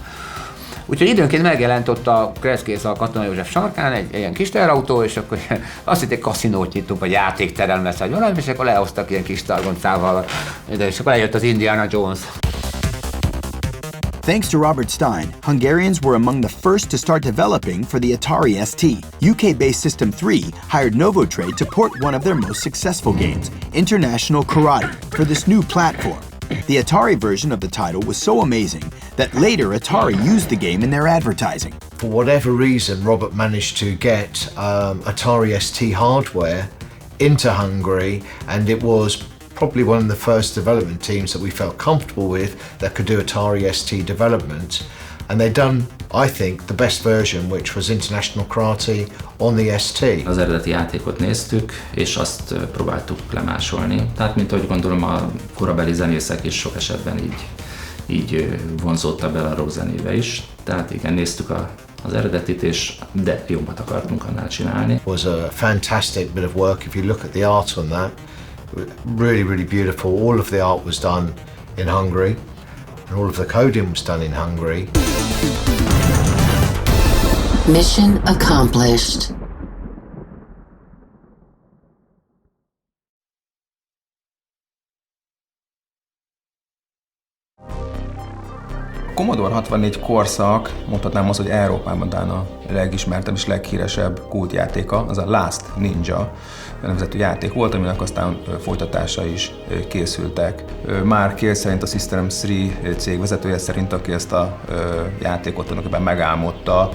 Úgyhogy időnként megjelent ott a Kreszkész a Katona József sarkán egy ilyen kis teherautó, és akkor azt hitték, kaszinót nyitunk, vagy játékterem lesz, vagy valami, és akkor lehoztak ilyen kis targoncával, és akkor eljött az Indiana Jones. Thanks to Robert Stein, Hungarians were among the first to start developing for the Atari ST. UK-based System 3 hired Novotrade to port one of their most successful games, International Karate, for this new platform. The Atari version of the title was so amazing that later Atari used the game in their advertising. For whatever reason, Robert managed to get Atari ST hardware into Hungary, and it was probably one of the first development teams that we felt comfortable with that could do Atari ST development. And they'd done, I think, the best version, which was International Karate on the ST. Az eredeti játékot néztük, és azt próbáltuk lemásolni. Tehát, mint ahogy gondolom, a korabeli zenészek is sok esetben így vonzódtak bele a rock zenébe is. Tehát igen, néztük az eredetit, de jobbat akartunk annál csinálni. It was a fantastic bit of work if you look at the art on that. Really, really beautiful. All of the art was done in Hungary, and all of the coding was done in Hungary. Mission accomplished. Commodore 64 korszak, mondhatnám azt, hogy Európában talán a legismertebb és leghíresebb kultjátéka, az a Last Ninja nevezetű játék volt, aminek aztán folytatása is készültek. Mark Hill szerint, a System 3 cég vezetője szerint, aki ezt a játékot tulajdonképpen megálmodta,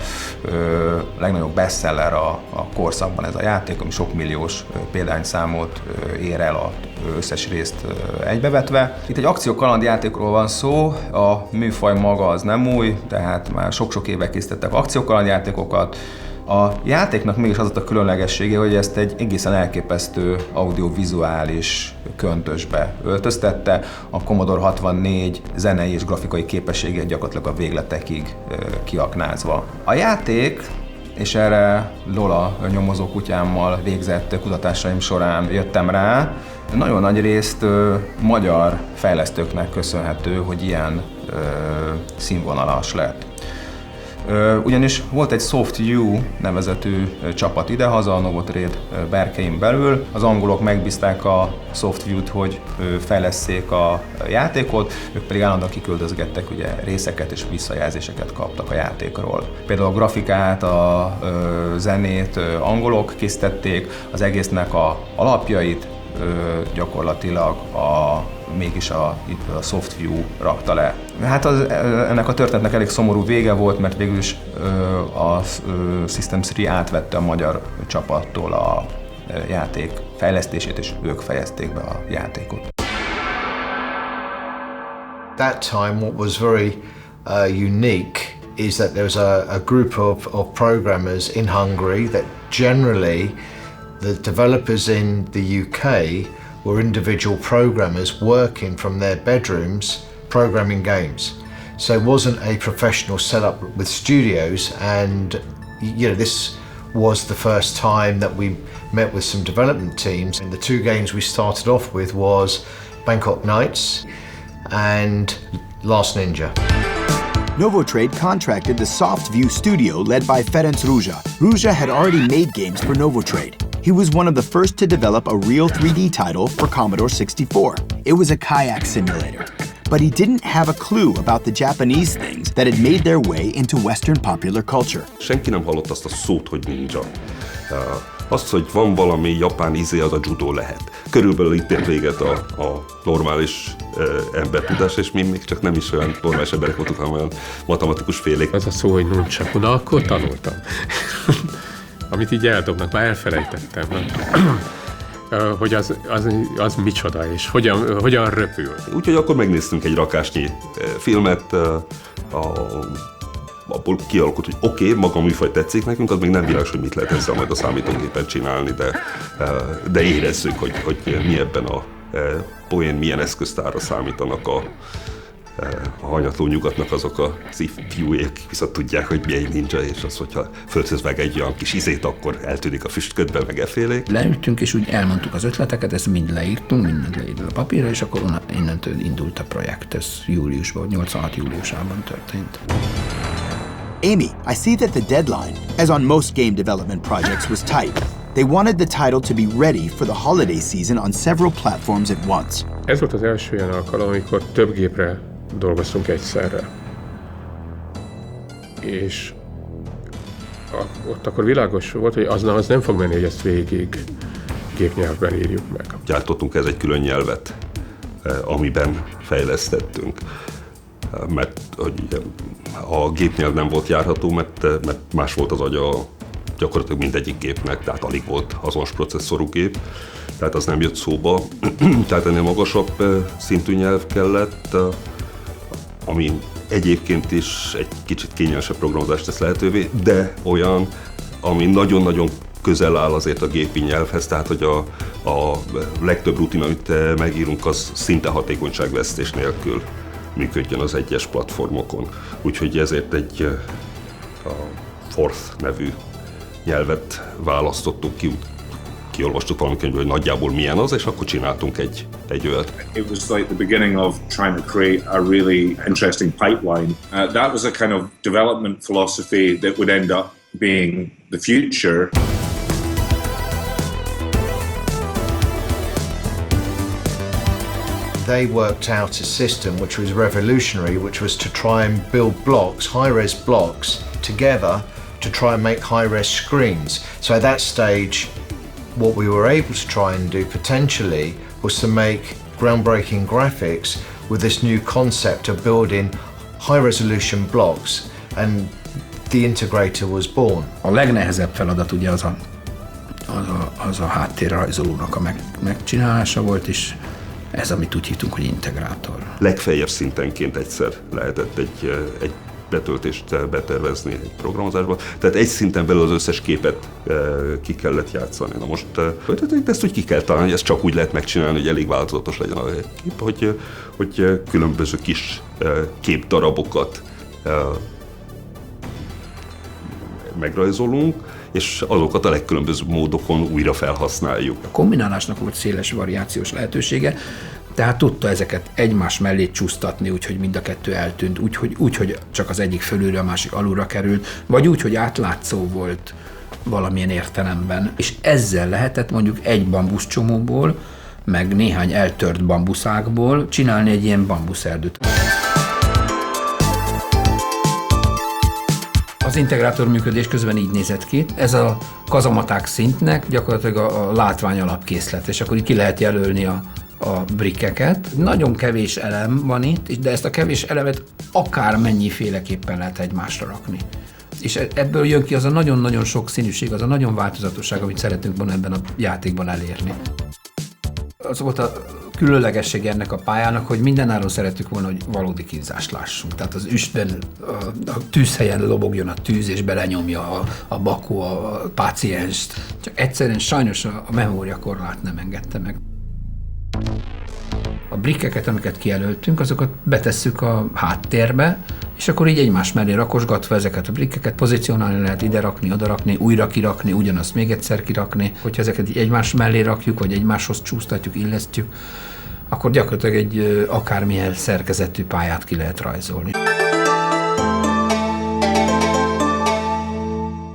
legnagyobb bestseller a korszakban ez a játék, ami sok milliós példányszámot ér el az összes részt egybevetve. Itt egy akció-kalandjátékról van szó, a műfaj maga az nem új, tehát már sok-sok éve készítettek akció-kalandjátékokat. A játéknak mégis az a különlegessége, hogy ezt egy egészen elképesztő audiovizuális köntösbe öltöztette, a Commodore 64 zenei és grafikai képességét gyakorlatilag a végletekig kiaknázva. A játék, és erre Lola nyomozó kutyámmal végzett kutatásaim során jöttem rá, nagyon nagy részt magyar fejlesztőknek köszönhető, hogy ilyen színvonalas lett. Ugyanis volt egy SoftView nevezetű csapat idehaza, a Novotrade berkein belül. Az angolok megbízták a SoftView-t, hogy fejlesszék a játékot, ők pedig állandóan kiküldözgettek, ugye részeket és visszajelzéseket kaptak a játékról. Például a grafikát, a zenét angolok készítették, az egésznek a alapjait gyakorlatilag mégis a SoftView rakta le. Hát ennek a történetnek elég szomorú vége volt, mert végül is a System 3 átvette a magyar csapattól a játék fejlesztését, és ők fejezték be a játékot. That time what was very unique is that there was a group of programmers in Hungary that generally the developers in the UK were individual programmers working from their bedrooms programming games. So it wasn't a professional setup with studios, and this was the first time that we met with some development teams. And the 2 games we started off with was Bangkok Nights and Last Ninja. Novotrade contracted the SoftView studio led by Ferenc Ruzsa. Ruzsa had already made games for Novotrade. He was one of the first to develop a real 3D title for Commodore 64. It was a kayak simulator. But he didn't have a clue about the Japanese things that had made their way into Western popular culture. Senki nem hallott azt a szót, hogy ninja. Az, hogy van valami japán izé, az a judo lehet. Körülbelül itt ért véget a normális embertudás, és mi még csak nem is olyan normális emberek voltunk, hanem olyan matematikus félék. Az a szó, hogy nunchaku, na akkor tanultam. Amit így eldobnak, már elfelejtettem. Hogy az micsoda, és hogyan röpül. Úgyhogy akkor megnéztünk egy rakásnyi filmet, abból kialakult, hogy oké, maga a műfaj tetszik nekünk, az még nem világos, hogy mit lehet ezzel majd a számítógépen csinálni, de érezzük, hogy mi ebben a poén, milyen eszköztárra számítanak a hanyatló nyugatnak azok az ifjúék, viszont tudják, hogy mi egy ninja, és az, hogyha földhöz vág egy olyan kis izét, akkor eltűnik a füstködben, meg efélék. Leültünk, és úgy elmondtuk az ötleteket, ezt mind leírtunk, mindent leírtunk a papírra, és akkor innentől indult a projekt. Ez júliusban, 86 júliusában történt. Amy, I see that the deadline, as on most game development projects, was tight. They wanted the title to be ready for the holiday season on several platforms at once. Ez volt az első olyan alkalom, amikor több gépre dolgoztunk egyszerre. És ott akkor világos volt, hogy az nem fog menni, hogy ezt végig gépnyelvben írjuk meg. Gyártottunk ez egy külön nyelvet, amiben fejlesztettünk. Mert hogy a gépnyelv nem volt járható, mert más volt az agya gyakorlatilag mindegyik gépnek, tehát alig volt azonos processzorú gép, tehát az nem jött szóba. Tehát ennél magasabb szintű nyelv kellett, ami egyébként is egy kicsit kényelmesebb programozást tesz lehetővé, de olyan, ami nagyon-nagyon közel áll azért a gépi nyelvhez, tehát hogy a legtöbb rutin, amit megírunk, az szinte hatékonyságvesztés nélkül működjön az egyes platformokon. Úgyhogy ezért egy a Forth nevű nyelvet választottuk ki, kiolvastuk valami könyvből, hogy nagyjából milyen az, és akkor csináltunk egy olyat. It was like the beginning of trying to create a really interesting pipeline. That was a kind of development philosophy that would end up being the future. They worked out a system which was revolutionary, which was to try and build blocks, high-res blocks, together to try and make high-res screens. So at that stage, what we were able to try and do potentially was to make groundbreaking graphics with this new concept of building high-resolution blocks, and the integrator was born. A legnehezebb feladat ugye az a háttérrajzolónak a megcsinálása volt, és ez, amit úgy hívtunk, hogy integrátor. Legfeljebb szintenként egyszer lehetett egy betöltést betervezni egy programozásba. Tehát egy szinten belül az összes képet ki kellett játszani. Na most ezt úgy ki kell találni, hogy ezt csak úgy lehet megcsinálni, hogy elég változatos legyen a kép, hogy különböző kis képdarabokat megrajzolunk, és azokat a legkülönbözőbb módokon újra felhasználjuk. A kombinálásnak volt széles variációs lehetősége, tehát tudta ezeket egymás mellé csúsztatni, úgyhogy mind a kettő eltűnt, úgy, csak az egyik fölülre, a másik alulra került, vagy úgy, hogy átlátszó volt valamilyen értelemben. És ezzel lehetett mondjuk egy bambuszcsomóból, meg néhány eltört bambuszákból csinálni egy ilyen bambuszerdőt. Az integrátor működés közben így nézett ki. Ez a kazamaták szintnek gyakorlatilag a látvány alapkészlet, és akkor így ki lehet jelölni a brikkeket. Nagyon kevés elem van itt, de ezt a kevés elemet akár mennyiféleképpen lehet egymásra rakni. És ebből jön ki az a nagyon-nagyon sok színűség, az a nagyon változatosság, amit szeretünk volna ebben a játékban elérni. Az volt a különlegesség ennek a pályának, hogy mindenáron szerettük volna, hogy valódi kínzást lássunk. Tehát az üstben, a tűzhelyen lobogjon a tűz, és belenyomja a bakó a pácienst. Csak egyszerűen sajnos a memóriakorlát nem engedte meg. A brikkeket, amiket kijelöltünk, azokat betesszük a háttérbe, és akkor így egymás mellé rakosgatva ezeket a brikkeket pozícionálni lehet, ide rakni, oda rakni, újra kirakni, ugyanazt még egyszer kirakni. Hogyha ezeket így egymás mellé rakjuk, vagy egymáshoz csúsztatjuk, illesztjük, akkor gyakorlatilag egy akármilyen szerkezetű pályát ki lehet rajzolni.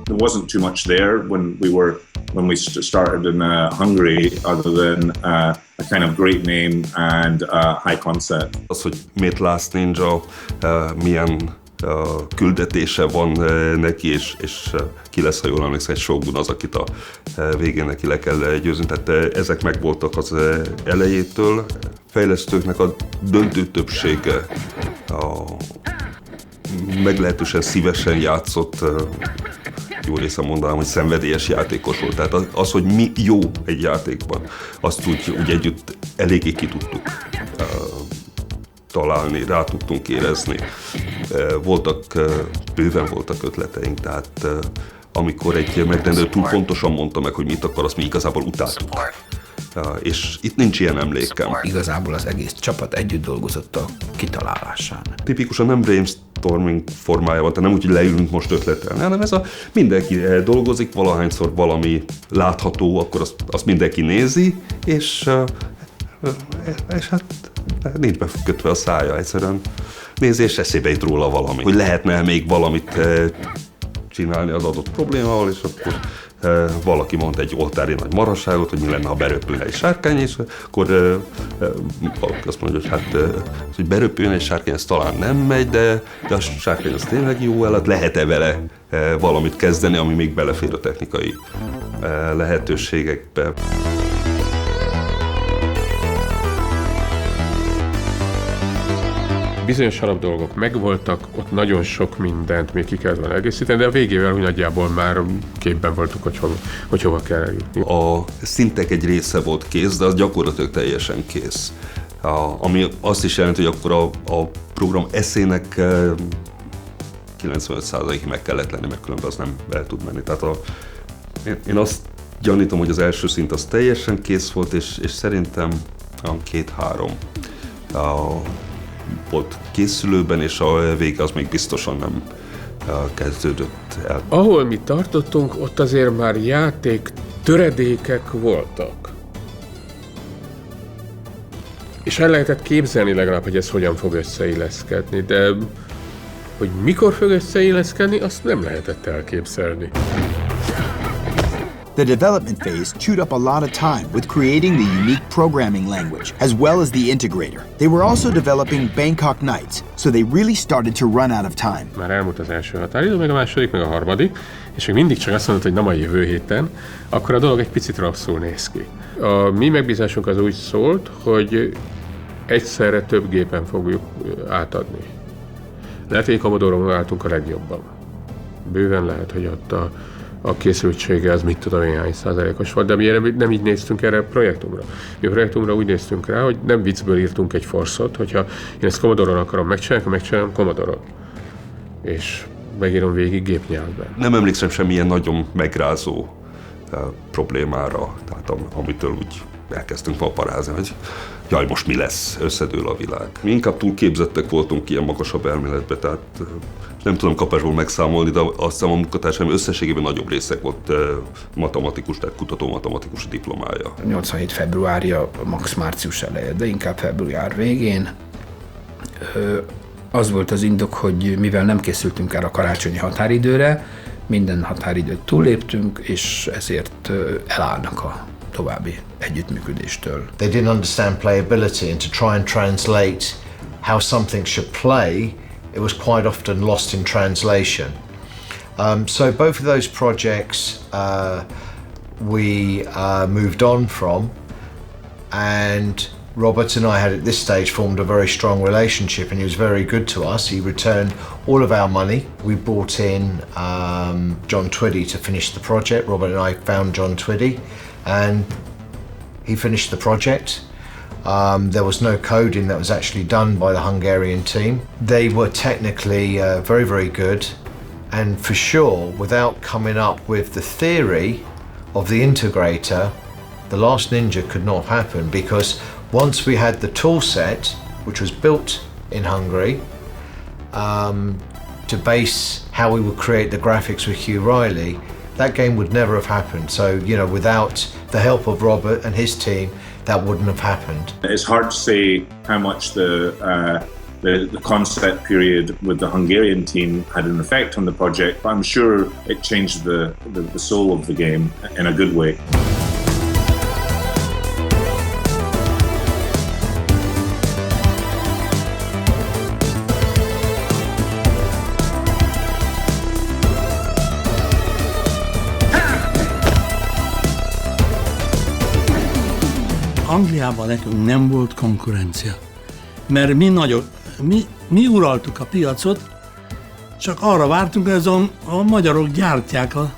There wasn't too much there when we started in Hungary, other than a kind of great name and high concept. Az, hogy miért Last Ninja, milyen küldetése van neki, és ki lesz, ha jól emlékszem, egy Shogun az, akit a végén neki le kell győzni. Tehát ezek megvoltak az elejétől. Fejlesztőknek a döntő többsége meglehetősen szívesen játszott, jó részen mondanám, hogy szenvedélyes játékos volt. Tehát az, hogy mi jó egy játékban, azt úgy együtt eléggé ki tudtuk találni, rá tudtunk érezni. Bőven voltak ötleteink, tehát amikor egy megrendelő túl pontosan mondta meg, hogy mit akar, azt mi igazából utáltuk. És itt nincs ilyen emlékem. Igazából az egész csapat együtt dolgozott a kitalálásán. Tipikusan nem brainstorming formájában, tehát nem úgy, hogy leülünk most ötletelni, hanem ez mindenki dolgozik, valahányszor valami látható, akkor azt mindenki nézi, és hát nincs bekötve a szája, egyszerűen nézi, és eszébe jut róla valami. Hogy lehetne még valamit csinálni az adott problémával, és akkor valaki mond egy oltári nagy marasságot, hogy mi lenne, ha beröpülne egy sárkány, és akkor azt mondja, hogy hát, hogy beröpülne egy sárkány, ez talán nem megy, de a sárkány az tényleg jó állat, lehet-e vele valamit kezdeni, ami még belefér a technikai lehetőségekbe. Bizonyos alapdolgok megvoltak, ott nagyon sok mindent még ki kellett volna egészíteni, de a végével úgy nagyjából már képben voltunk, hogy hova kell eljutni. A szintek egy része volt kész, de az gyakorlatilag teljesen kész. Ami azt is jelenti, hogy akkor a program eszének 95%-ig meg kellett lenni, mert különben az nem el tud menni. Tehát én azt gyanítom, hogy az első szint az teljesen kész volt, és szerintem 2-3 volt készülőben, és a vége az még biztosan nem kezdődött el. Ahol mi tartottunk, ott azért már játék töredékek voltak. És el lehetett képzelni legalább, hogy ez hogyan fog összeilleszkedni, de hogy mikor fog összeilleszkedni, azt nem lehetett elképzelni. The development phase chewed up a lot of time with creating the unique programming language, as well as the integrator. They were also developing Bangkok Nights, so they really started to run out of time. Már elmúlt az első határidő, meg a második, meg a harmadik, és még mindig csak azt mondod, hogy nem a jövő héten, akkor a dolog egy picit rosszul néz ki. A mi megbízásunk az úgy szólt, hogy egyszerre több gépen fogjuk átadni. Lehet, hogy Commodore-on álltunk a legjobban. Bőven lehet, hogy ott a készültsége az mit tudom én hány százalékos volt, de mi nem így néztünk erre a projektumra. Mi a projektumra úgy néztünk rá, hogy nem viccből írtunk egy forszot, hogyha én ezt Commodore-on akarom megcsinálni, akkor megcsinálom Commodore-on. És megírom végig gépnyelvben. Nem emlékszem semmilyen nagyon megrázó problémára, tehát amitől úgy elkezdtünk paparázni, hogy jaj, most mi lesz, összedől a világ. Mi inkább túl képzettek voltunk ilyen magasabb elméletbe, tehát nem tudom kapásból megszámolni, de azt hiszem a munkatársaim összességében nagyobb részek volt matematikus, tehát kutató-matematikus diplomája. 87 februárja, max március eleje, de inkább február végén. Az volt az indok, hogy mivel nem készültünk el a karácsonyi határidőre, minden határidőt túlléptünk, és ezért elállnak a további együttműködéstől. They didn't understand playability, and to try and translate how something should play, it was quite often lost in translation. So both of those projects we moved on from, and Robert and I had at this stage formed a very strong relationship, and he was very good to us. He returned all of our money. We brought in John Twiddy to finish the project. Robert and I found John Twiddy, and he finished the project. There was no coding that was actually done by the Hungarian team. They were technically very, very good, and for sure, without coming up with the theory of the integrator, The Last Ninja could not happen, because once we had the tool set, which was built in Hungary, to base how we would create the graphics with Hugh Riley, that game would never have happened. So, you know, without the help of Robert and his team, that wouldn't have happened. It's hard to say how much the concept period with the Hungarian team had an effect on the project, but I'm sure it changed the soul of the game in a good way. Angliában nekünk nem volt konkurencia, mert mi uraltuk a piacot, csak arra vártunk, hogy a magyarok gyártják a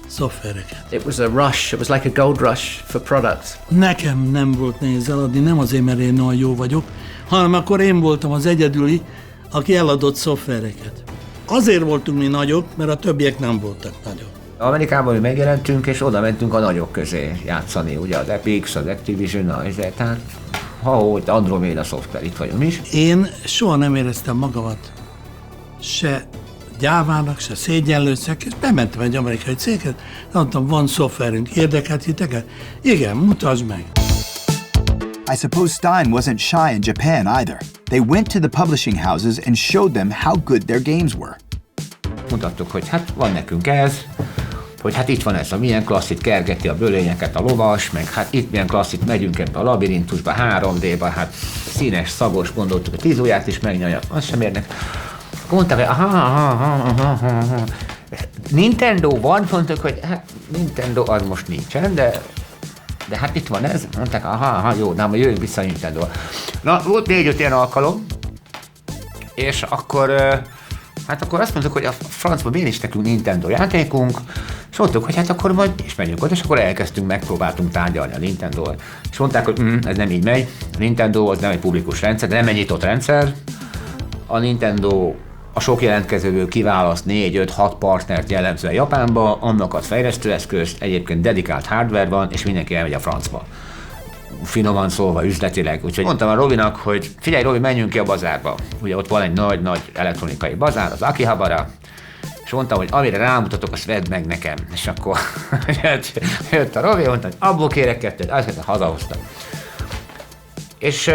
szoftvereket. It was a rush, it was like a gold rush for products. Nekem nem volt nehéz eladni, nem azért, mert én olyan jó vagyok, hanem akkor én voltam az egyedüli, aki eladott szoftvereket. Azért voltunk mi nagyok, mert a többiek nem voltak nagyok. Amerikában mi megjelentünk, és oda mentünk a nagyok közé játszani, ugye az Epic, az Activision, tehát hogy Andromeda szoftver, itt vagyunk is. Én soha nem éreztem magamat se gyávának, se szégyenlősnek, és bementem egy amerikai céghez, mondtam, van szoftverünk, érdekelt titeket? Igen, mutasd meg! I suppose Stein wasn't shy in Japan either. They went to the publishing houses and showed them how good their games were. Mutattuk, hogy hát van nekünk ez, hogy hát itt van ez a milyen klassz, itt kergeti a bölényeket a lovas, meg hát itt milyen klassz, itt megyünk ebbe a labirintusba, 3D-ba, hát színes, szagos, gondoltuk, a 10 ujját is megnyalja, azt sem érnek. Mondták, hogy aha. Nintendo van, mondtuk, hogy hát Nintendo az most nincsen, de hát itt van ez. Mondták, aha, jó, na, jöjjünk vissza a Nintendo-val. Na, volt 4-5 ilyen alkalom, és akkor azt mondtuk, hogy a francba miért is nekünk Nintendo játékunk, és mondtuk, hogy hát akkor majd is megyünk oda, és akkor megpróbáltunk tárgyalni a Nintendo-val. És mondták, hogy ez nem így megy, a Nintendo az nem egy publikus rendszer, de nem egy nyitott rendszer. A Nintendo a sok jelentkezőből kiválaszt 4-5-6 partnert jellemzően Japánba, annak az fejlesztőeszközt, egyébként dedikált hardware van, és mindenki elmegy a francba. Finoman szólva, üzletileg. Úgyhogy mondtam a Robinak, hogy figyelj Robi, menjünk ki a bazárba. Ugye ott van egy nagy elektronikai bazár, az Akihabara, és mondtam, hogy amire rámutatok, azt vedd meg nekem. És akkor jött a Robi, mondta, hogy abból kérek 2, azt hazahoztam. És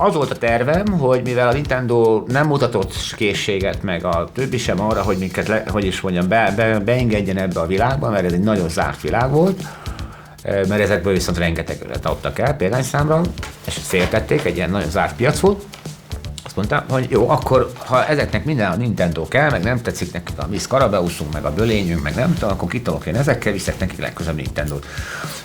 az volt a tervem, hogy mivel a Nintendo nem mutatott készséget, meg a többi sem arra, hogy minket, beengedjen ebbe a világba, mert ez egy nagyon zárt világ volt, mert ezekből viszont rengeteget adtak el példányszámra, és féltették, egy ilyen nagyon zárt piac volt. Azt mondtam, hogy jó, akkor ha ezeknek minden a Nintendo kell, meg nem tetszik nekik a mi Scarabeusunk, meg a bölényünk, meg nem tudom, akkor kitolok én ezekkel, viszek nekik legközelebb Nintendót.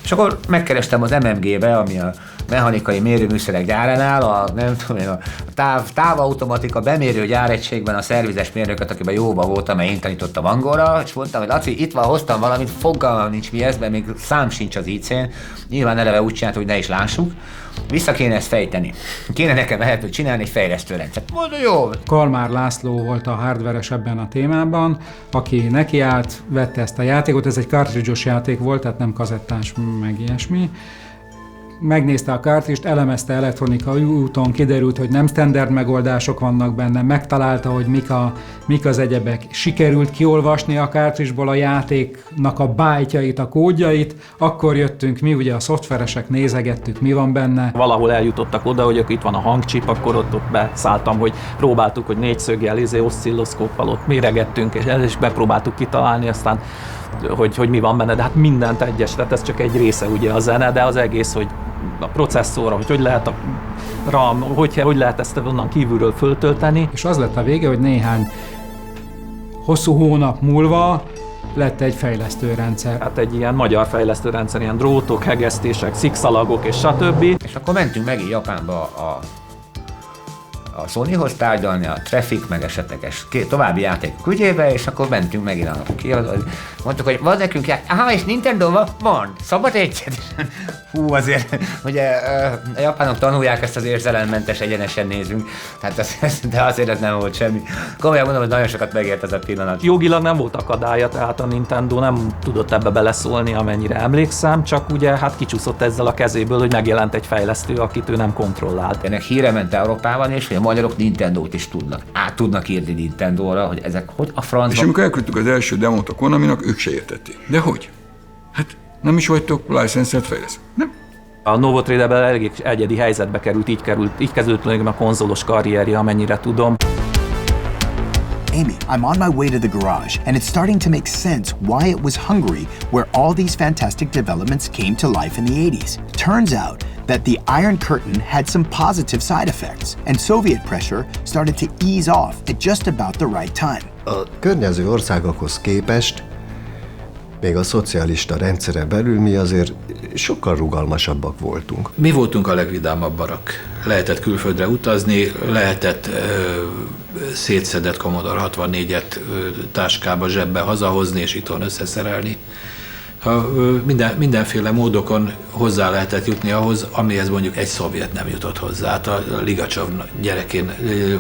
És akkor megkerestem az MMG-be, ami a mechanikai mérőműszerek gyáránál, a távautomatika bemérő gyáregységben a szervizes mérnököt, akiben jóba voltam, mert én tanítottam angolra, és mondtam, hogy Laci, itt van, hoztam valamit, fogalmam nincs mi ez, mert még szám sincs az IC-n, nyilván eleve úgy csinált, hogy ne is lássuk. Vissza kéne ezt fejteni. Kéne nekem ebből csinálni egy fejlesztőrendszert. Mondja, jó. Kalmár László volt a hardveres ebben a témában, aki nekiállt, vette ezt a játékot, ez egy cartridge-os játék volt, tehát nem kazettás, meg ilyesmi. Megnézte a cartridge-t, elemezte elektronikai úton, kiderült, hogy nem standard megoldások vannak benne, megtalálta, hogy mik az egyebek. Sikerült kiolvasni a cartridge-ból a játéknak a byte-jait, a kódjait, akkor jöttünk mi, ugye a szoftveresek, nézegettük, mi van benne. Valahol eljutottak oda, hogy itt van a hangcsip, akkor ott beszálltam, hogy próbáltuk, hogy 4-szögjel oszcilloszkóppal ott méregettünk, és bepróbáltuk kitalálni, aztán hogy mi van benne, de hát mindent egyes, tehát ez csak egy része ugye a zene, de az egész, hogy a processzorra, hogy lehet a RAM, hogy lehet ezt onnan kívülről föltölteni. És az lett a vége, hogy néhány hosszú hónap múlva lett egy fejlesztőrendszer. Hát egy ilyen magyar fejlesztőrendszer, ilyen drótok, hegesztések, szikszalagok és stb. És akkor mentünk megint Japánba a Sonyhoz tárgyalni, a Traffic, meg esetleges további játékok ügyébe, és akkor mentünk megint a kiadóhoz. Mondtuk, hogy van nekünk és Nintendo van, szabad egyet? Hú, azért, ugye a japánok tanulják ezt az érzelemmentes, egyenesen nézünk, de azért ez nem volt semmi. Komolyan mondom, hogy nagyon sokat megért ez a pillanat. Jogilag nem volt akadálya, tehát a Nintendo nem tudott ebbe beleszólni, amennyire emlékszem, csak ugye hát kicsúszott ezzel a kezéből, hogy megjelent egy fejlesztő, akit ő nem kontrollált. Ennek híre ment Európában, és hogy a magyarok Nintendót is tudnak. Át tudnak írni Nintendóra, hogy ezek hogy a francban... És amikor elküldtük az első demót a Konaminak, ők se értették. De hogy? Hát nem is vagytok licenszert fejlesztő. Nem? A Novotrade-ben elég egyedi helyzetbe került, így kezdődött a konzolos karrierje, amennyire tudom. Amy, I'm on my way to the garage, and it's starting to make sense why it was Hungary where all these fantastic developments came to life in the 80s. Turns out that the Iron Curtain had some positive side effects, and Soviet pressure started to ease off at just about the right time. A környező országokhoz képest még a szocialista rendszere belül mi azért sokkal rugalmasabbak voltunk. Mi voltunk a legvidámabbak. Lehetett külföldre utazni, lehetett szétszedett Commodore 64-et táskába, zsebbe hazahozni és itthon összeszerelni. Mindenféle módokon hozzá lehetett jutni ahhoz, amihez mondjuk egy szovjet nem jutott hozzá. Hát a Ligacsov gyerekén,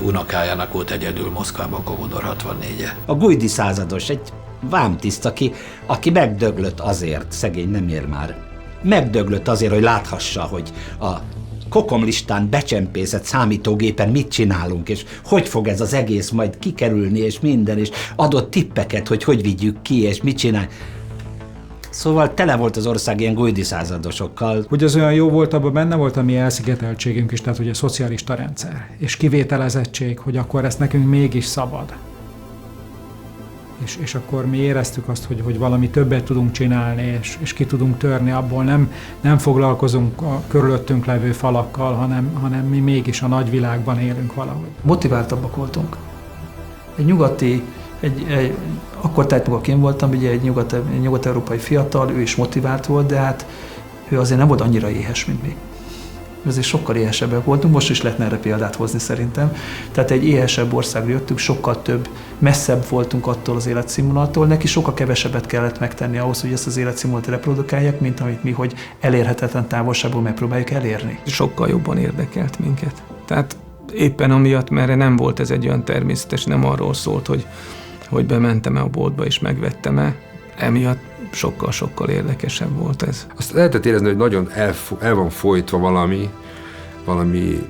unokájának volt egyedül Moszkvában Commodore 64-e. A Guidi százados, egy vámtiszt, aki megdöglött azért, szegény nem ér már, megdöglött azért, hogy láthassa, hogy a kokomlistán becsempészett számítógépen mit csinálunk, és hogy fog ez az egész majd kikerülni, és minden, és adott tippeket, hogy vigyük ki, és mit csinál. Szóval tele volt az ország ilyen Guidi századosokkal. Hogy az olyan jó volt, abban benne volt a mi elszigeteltségünk is, tehát hogy a szocialista rendszer, és kivételezettség, hogy akkor ezt nekünk mégis szabad. És akkor mi éreztük azt, hogy valami többet tudunk csinálni, és ki tudunk törni abból, nem foglalkozunk a körülöttünk levő falakkal, hanem mi mégis a nagyvilágban élünk valahogy. Motiváltabbak voltunk. Egy nyugati, akkor tehetőbb, én voltam, ugye egy nyugat-európai fiatal, ő is motivált volt, de hát ő azért nem volt annyira éhes, mint mi. Ezért sokkal éhesebbek voltunk, most is lehetne erre példát hozni szerintem. Tehát egy éhesebb országra jöttünk, sokkal több, messzebb voltunk attól az életszínvonattól, neki sokkal kevesebbet kellett megtenni ahhoz, hogy ezt az életszínvonalat reprodukálják, mint amit mi, hogy elérhetetlen távolságból megpróbáljuk elérni. Sokkal jobban érdekelt minket. Tehát éppen amiatt, mert nem volt ez egy olyan természetes, nem arról szólt, hogy bementem-e a boltba és megvettem-e, emiatt sokkal érdekesebb volt ez. Azt lehetett érezni, hogy nagyon el van folytva valami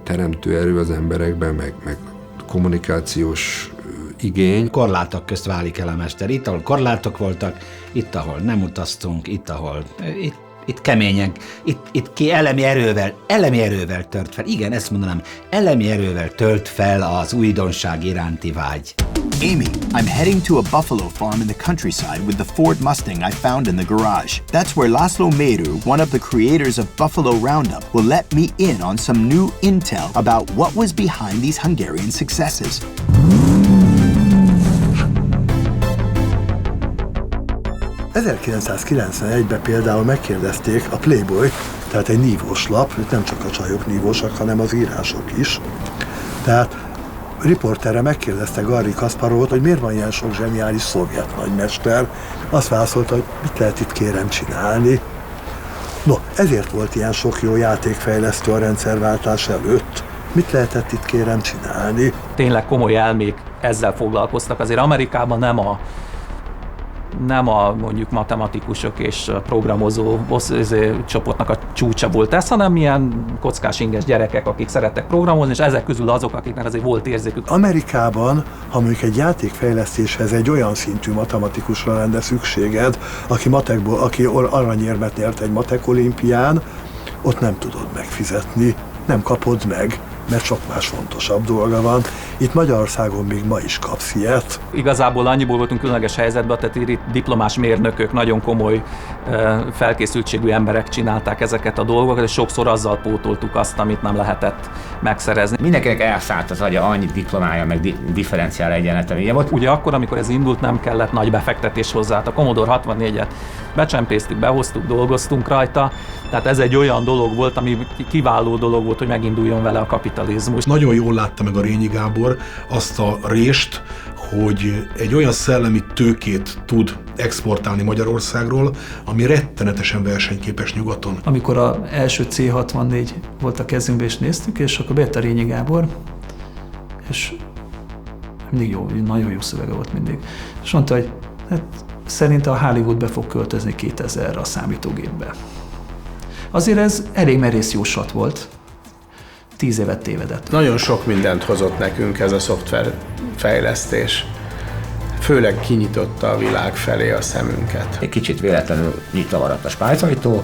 teremtő erő az emberekben, meg kommunikációs igény. Korlátok közt válik el a mester. Itt, ahol korlátok voltak, itt, ahol nem utaztunk, itt, ahol... Itt keményen, itt ki elemi erővel tört fel. Igen, ezt mondanám, elemi erővel tört fel az újdonság iránti vágy. Amy, I'm heading to a buffalo farm in the countryside with the Ford Mustang I found in the garage. That's where Laszlo Méru, one of the creators of Buffalo Roundup, will let me in on some new intel about what was behind these Hungarian successes. 1991-ben például megkérdezték a Playboy, tehát egy nívós lap, nem csak a csajok nívósak, hanem az írások is. Tehát riporterre megkérdezte Garry Kasparovot, hogy miért van ilyen sok zseniális szovjet nagymester. Azt válaszolta, hogy mit lehet itt kérem csinálni. No, ezért volt ilyen sok jó játékfejlesztő a rendszerváltás előtt. Mit lehetett itt kérem csinálni? Tényleg komoly elmék ezzel foglalkoztak. Azért Amerikában nem a mondjuk matematikusok és programozó csoportnak a csúcsa volt ez, hanem ilyen kockás inges gyerekek, akik szerettek programozni, és ezek közül azok, akiknek azért volt érzékük. Amerikában, ha mondjuk egy játékfejlesztéshez egy olyan szintű matematikusra lenne szükséged, aki aranyérmet nyert egy matek olimpián, ott nem tudod megfizetni, nem kapod meg, mert sok más fontosabb dolga van. Itt Magyarországon még ma is kapsz ilyet. Igazából annyiból voltunk különleges helyzetben, tehát itt diplomás mérnökök, nagyon komoly felkészültségű emberek csinálták ezeket a dolgokat, és sokszor azzal pótoltuk azt, amit nem lehetett megszerezni. Mindenkinek elszállt az agya, annyi diplomája, meg differenciál egyenlete. Ugye akkor, amikor ez indult, nem kellett nagy befektetés hozzá. A Commodore 64-et becsempésztük, behoztuk, dolgoztunk rajta, tehát ez egy olyan dolog volt, ami kiváló dolog volt, hogy meginduljon vele a kapitalizmus. Nagyon jól látta meg a Rényi Gábor azt a rést, hogy egy olyan szellemi tőkét tud exportálni Magyarországról, ami rettenetesen versenyképes nyugaton. Amikor az első C64 volt a kezünkbe és néztük, és akkor bejött a Rényi Gábor, és mindig jó, nagyon jó szövege volt mindig. És mondta, hogy hát, szerinte a Hollywood be fog költözni 2000-re a számítógépbe. Azért ez elég merész jóslat volt. 10 évet tévedett. Nagyon sok mindent hozott nekünk ez a szoftverfejlesztés. Főleg kinyitotta a világ felé a szemünket. Egy kicsit véletlenül nyitva maradt a spájzajtó,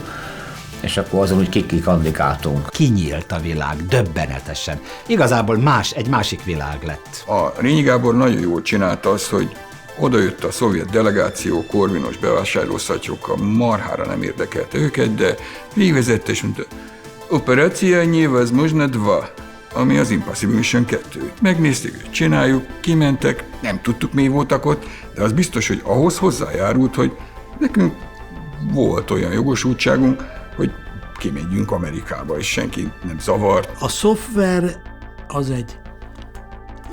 és akkor azon úgy kikandikáltunk. Kinyílt a világ, döbbenetesen. Igazából egy másik világ lett. A Rényi Gábor nagyon jól csinálta azt, hogy odajött a szovjet delegáció korvinos bevásárlószatyokkal, marhára nem érdekelte őket, de végigvezette és mondta, operácia невозможно 2. ami az Impossible Mission 2. Megnéztük, hogy csináljuk, kimentek, nem tudtuk, mi voltak ott, de az biztos, hogy ahhoz hozzájárult, hogy nekünk volt olyan jogosultságunk, hogy kimegyünk Amerikába, és senki nem zavart. A szoftver az egy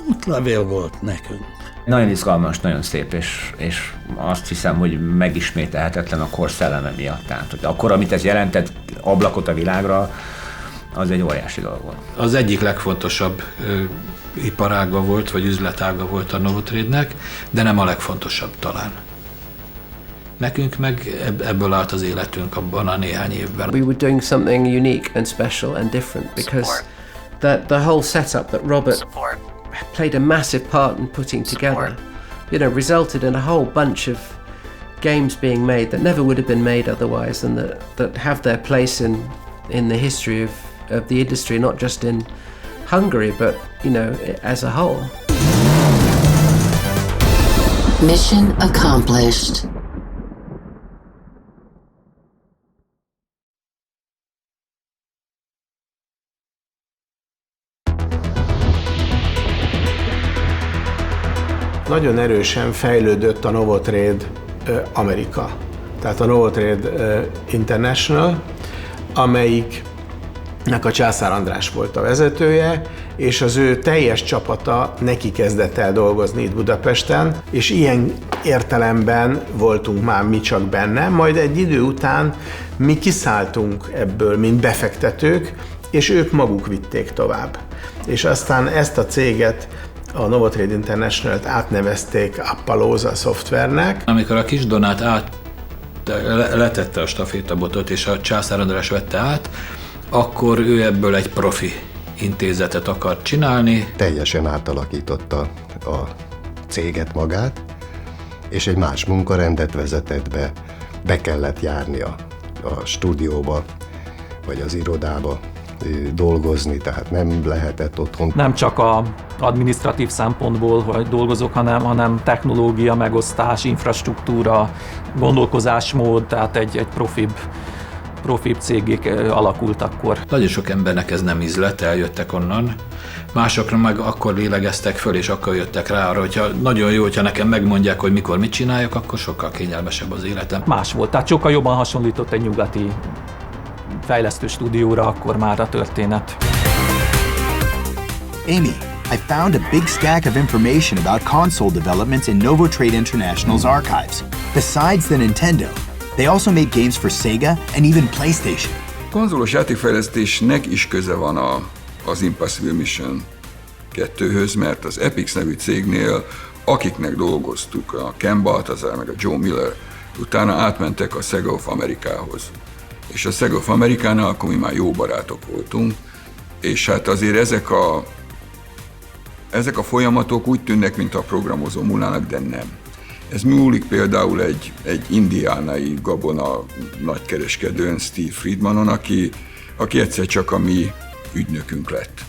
útlevél volt nekünk. Nagyon izgalmas, nagyon szép, és azt hiszem, hogy megismételhetetlen a kor szelleme miatt. Tehát, hogy akkor, amit ez jelentett, ablakot a világra, az egy óriási dolog volt. Az egyik legfontosabb iparága volt, vagy üzletága volt a Novotrade-nek, de nem a legfontosabb talán. Nekünk meg ebből állt az életünk abban a néhány évben. We were doing something unique and special and different because the whole setup that Robert played a massive part in putting together, resulted in a whole bunch of games being made that never would have been made otherwise, and that have their place in the history of the industry, not just in Hungary, but as a whole. Mission accomplished. Nagyon erősen fejlődött a Novotrade Amerika. Tehát a Novotrade International, amelyiknek a Császár András volt a vezetője, és az ő teljes csapata neki kezdett el dolgozni itt Budapesten, és ilyen értelemben voltunk már mi csak benne, majd egy idő után mi kiszálltunk ebből, mint befektetők, és ők maguk vitték tovább. És aztán ezt a céget, a Novotrade International-t átnevezték Appaloosa szoftvernek. Amikor a Kis Donát letette a stafétabotot, és a Császár András vette át, akkor ő ebből egy profi intézetet akart csinálni. Teljesen átalakította a céget magát, és egy más munkarendet vezetett be. Be kellett járni a stúdióba, vagy az irodába dolgozni, tehát nem lehetett otthon. Nem csak a adminisztratív szempontból hogy dolgozok, hanem technológia, megosztás, infrastruktúra, gondolkozásmód, tehát egy profibb cégek alakult akkor. Nagyon sok embernek ez nem ízlett, eljöttek onnan. Másokra meg akkor lélegeztek föl, és akkor jöttek rá arra, hogyha nagyon jó, hogyha nekem megmondják, hogy mikor mit csináljak, akkor sokkal kényelmesebb az életem. Más volt, tehát sokkal jobban hasonlított egy nyugati fejlesztő stúdióra akkor már a történet. Amy, I found a big stack of information about console developments in Novotrade International's archives. Besides the Nintendo, they also made games for Sega and even PlayStation. Konzolos játékfejlesztésnek is köze van az Impossible Mission 2-höz, mert az Epix nevű cégnél, akiknek dolgoztuk, a Ken Baltazar meg a Joe Miller, utána átmentek a Sega of Amerikához. És a Sega of Amerikánál akkor mi már jó barátok voltunk, és hát azért ezek a folyamatok úgy tűnnek, mint a programozó múlnának, de nem. Ez múlik például egy indiánai gabona nagykereskedőn, Steve Friedmanon, aki egyszer csak a mi ügynökünk lett.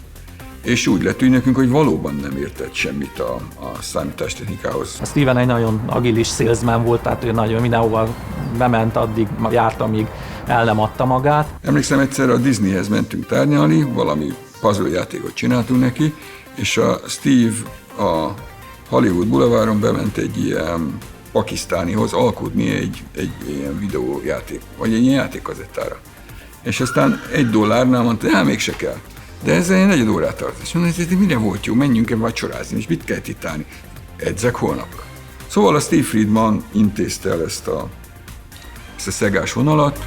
És úgy lett ügynökünk, hogy valóban nem értett semmit a számítástechnikához. A Steven egy nagyon agilis salesman volt, tehát ő nagyon mindenhova bement, addig járt, amíg el nem adta magát. Emlékszem, egyszer a Disneyhez mentünk tárgyalni, valami puzzle játékot csináltunk neki, és a Steve a Hollywood Boulevardon bement egy ilyen pakisztánihoz alkudni egy ilyen videójáték, vagy egy ilyen játékkazettára. És aztán $1 mondta, mégse kell. De ezzel egy negyed órát tart. És mondom, hogy mire volt jó, menjünk-e vacsorázni, és mit kell titálni? Edzek holnapra. Szóval a Steve Friedman intézte el ezt a szegás vonalat.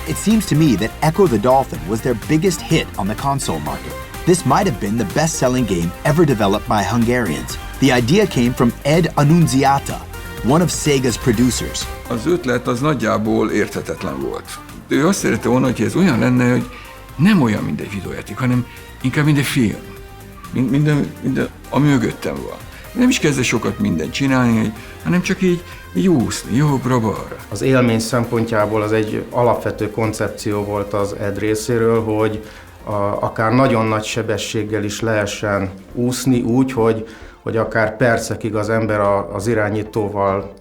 It seems to me that Echo the Dolphin was their biggest hit on the console market. This might have been the best-selling game ever developed by Hungarians. The idea came from Ed Annunziata, one of Sega's producers. Az ötlet az nagyjából érthetetlen volt. Ő azt szerette volna, hogy ez olyan lenne, hogy nem olyan, mint egy videójáték, hanem inkább mint egy film. Minden, ami mögöttem van. Nem is kezdte sokat mindent csinálni, hanem csak így úszni, jobbra-balra. Az élmény szempontjából az egy alapvető koncepció volt az Ed részéről, hogy akár nagyon nagy sebességgel is lehessen úszni úgy, hogy akár percekig az ember az irányítóval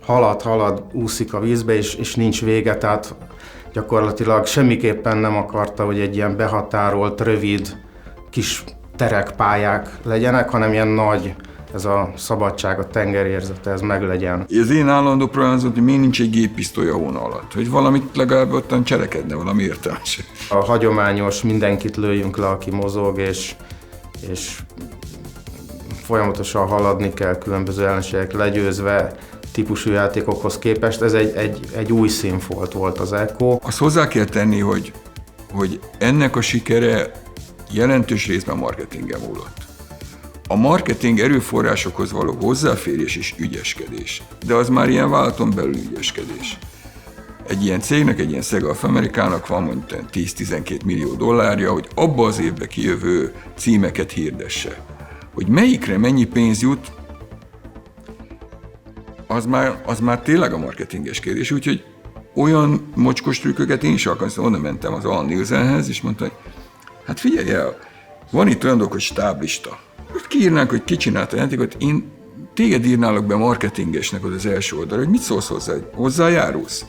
halad, úszik a vízbe, és nincs vége, tehát gyakorlatilag semmiképpen nem akarta, hogy egy ilyen behatárolt, rövid, kis terekpályák legyenek, hanem ilyen nagy, ez a szabadság, a tengerérzete, ez meglegyen. Az én állandó problémám az, hogy még nincs egy géppisztoly a hóna alatt, hogy valamit legalább ottan cselekedne, valami értelmes. A hagyományos mindenkit lőjünk le, aki mozog, és folyamatosan haladni kell különböző ellenségek legyőzve típusú játékokhoz képest. Ez egy új színfolt volt az ECO. Azt hozzá kell tenni, hogy ennek a sikere jelentős részben marketingen múlott. A marketing erőforrásokhoz való hozzáférés és ügyeskedés, de az már ilyen vállalaton belül ügyeskedés. Egy ilyen cégnek, egy ilyen Sega of America-nak van mondjuk 10-12 millió dollárja, hogy abba az évbe kijövő címeket hirdesse. Hogy melyikre mennyi pénz jut, az már tényleg a marketinges kérdés, úgyhogy olyan mocskos trükköket én is alkalmaztam, onnan mentem az Al Nielsenhez, és mondta, hogy hát figyelj el, van itt olyan dolog, hogy stáblista. Kiírnánk, hogy ki csinálta a játékot, én téged írnálok be marketingesnek az első oldalra, hogy mit szólsz hozzá, hogy hozzájárulsz?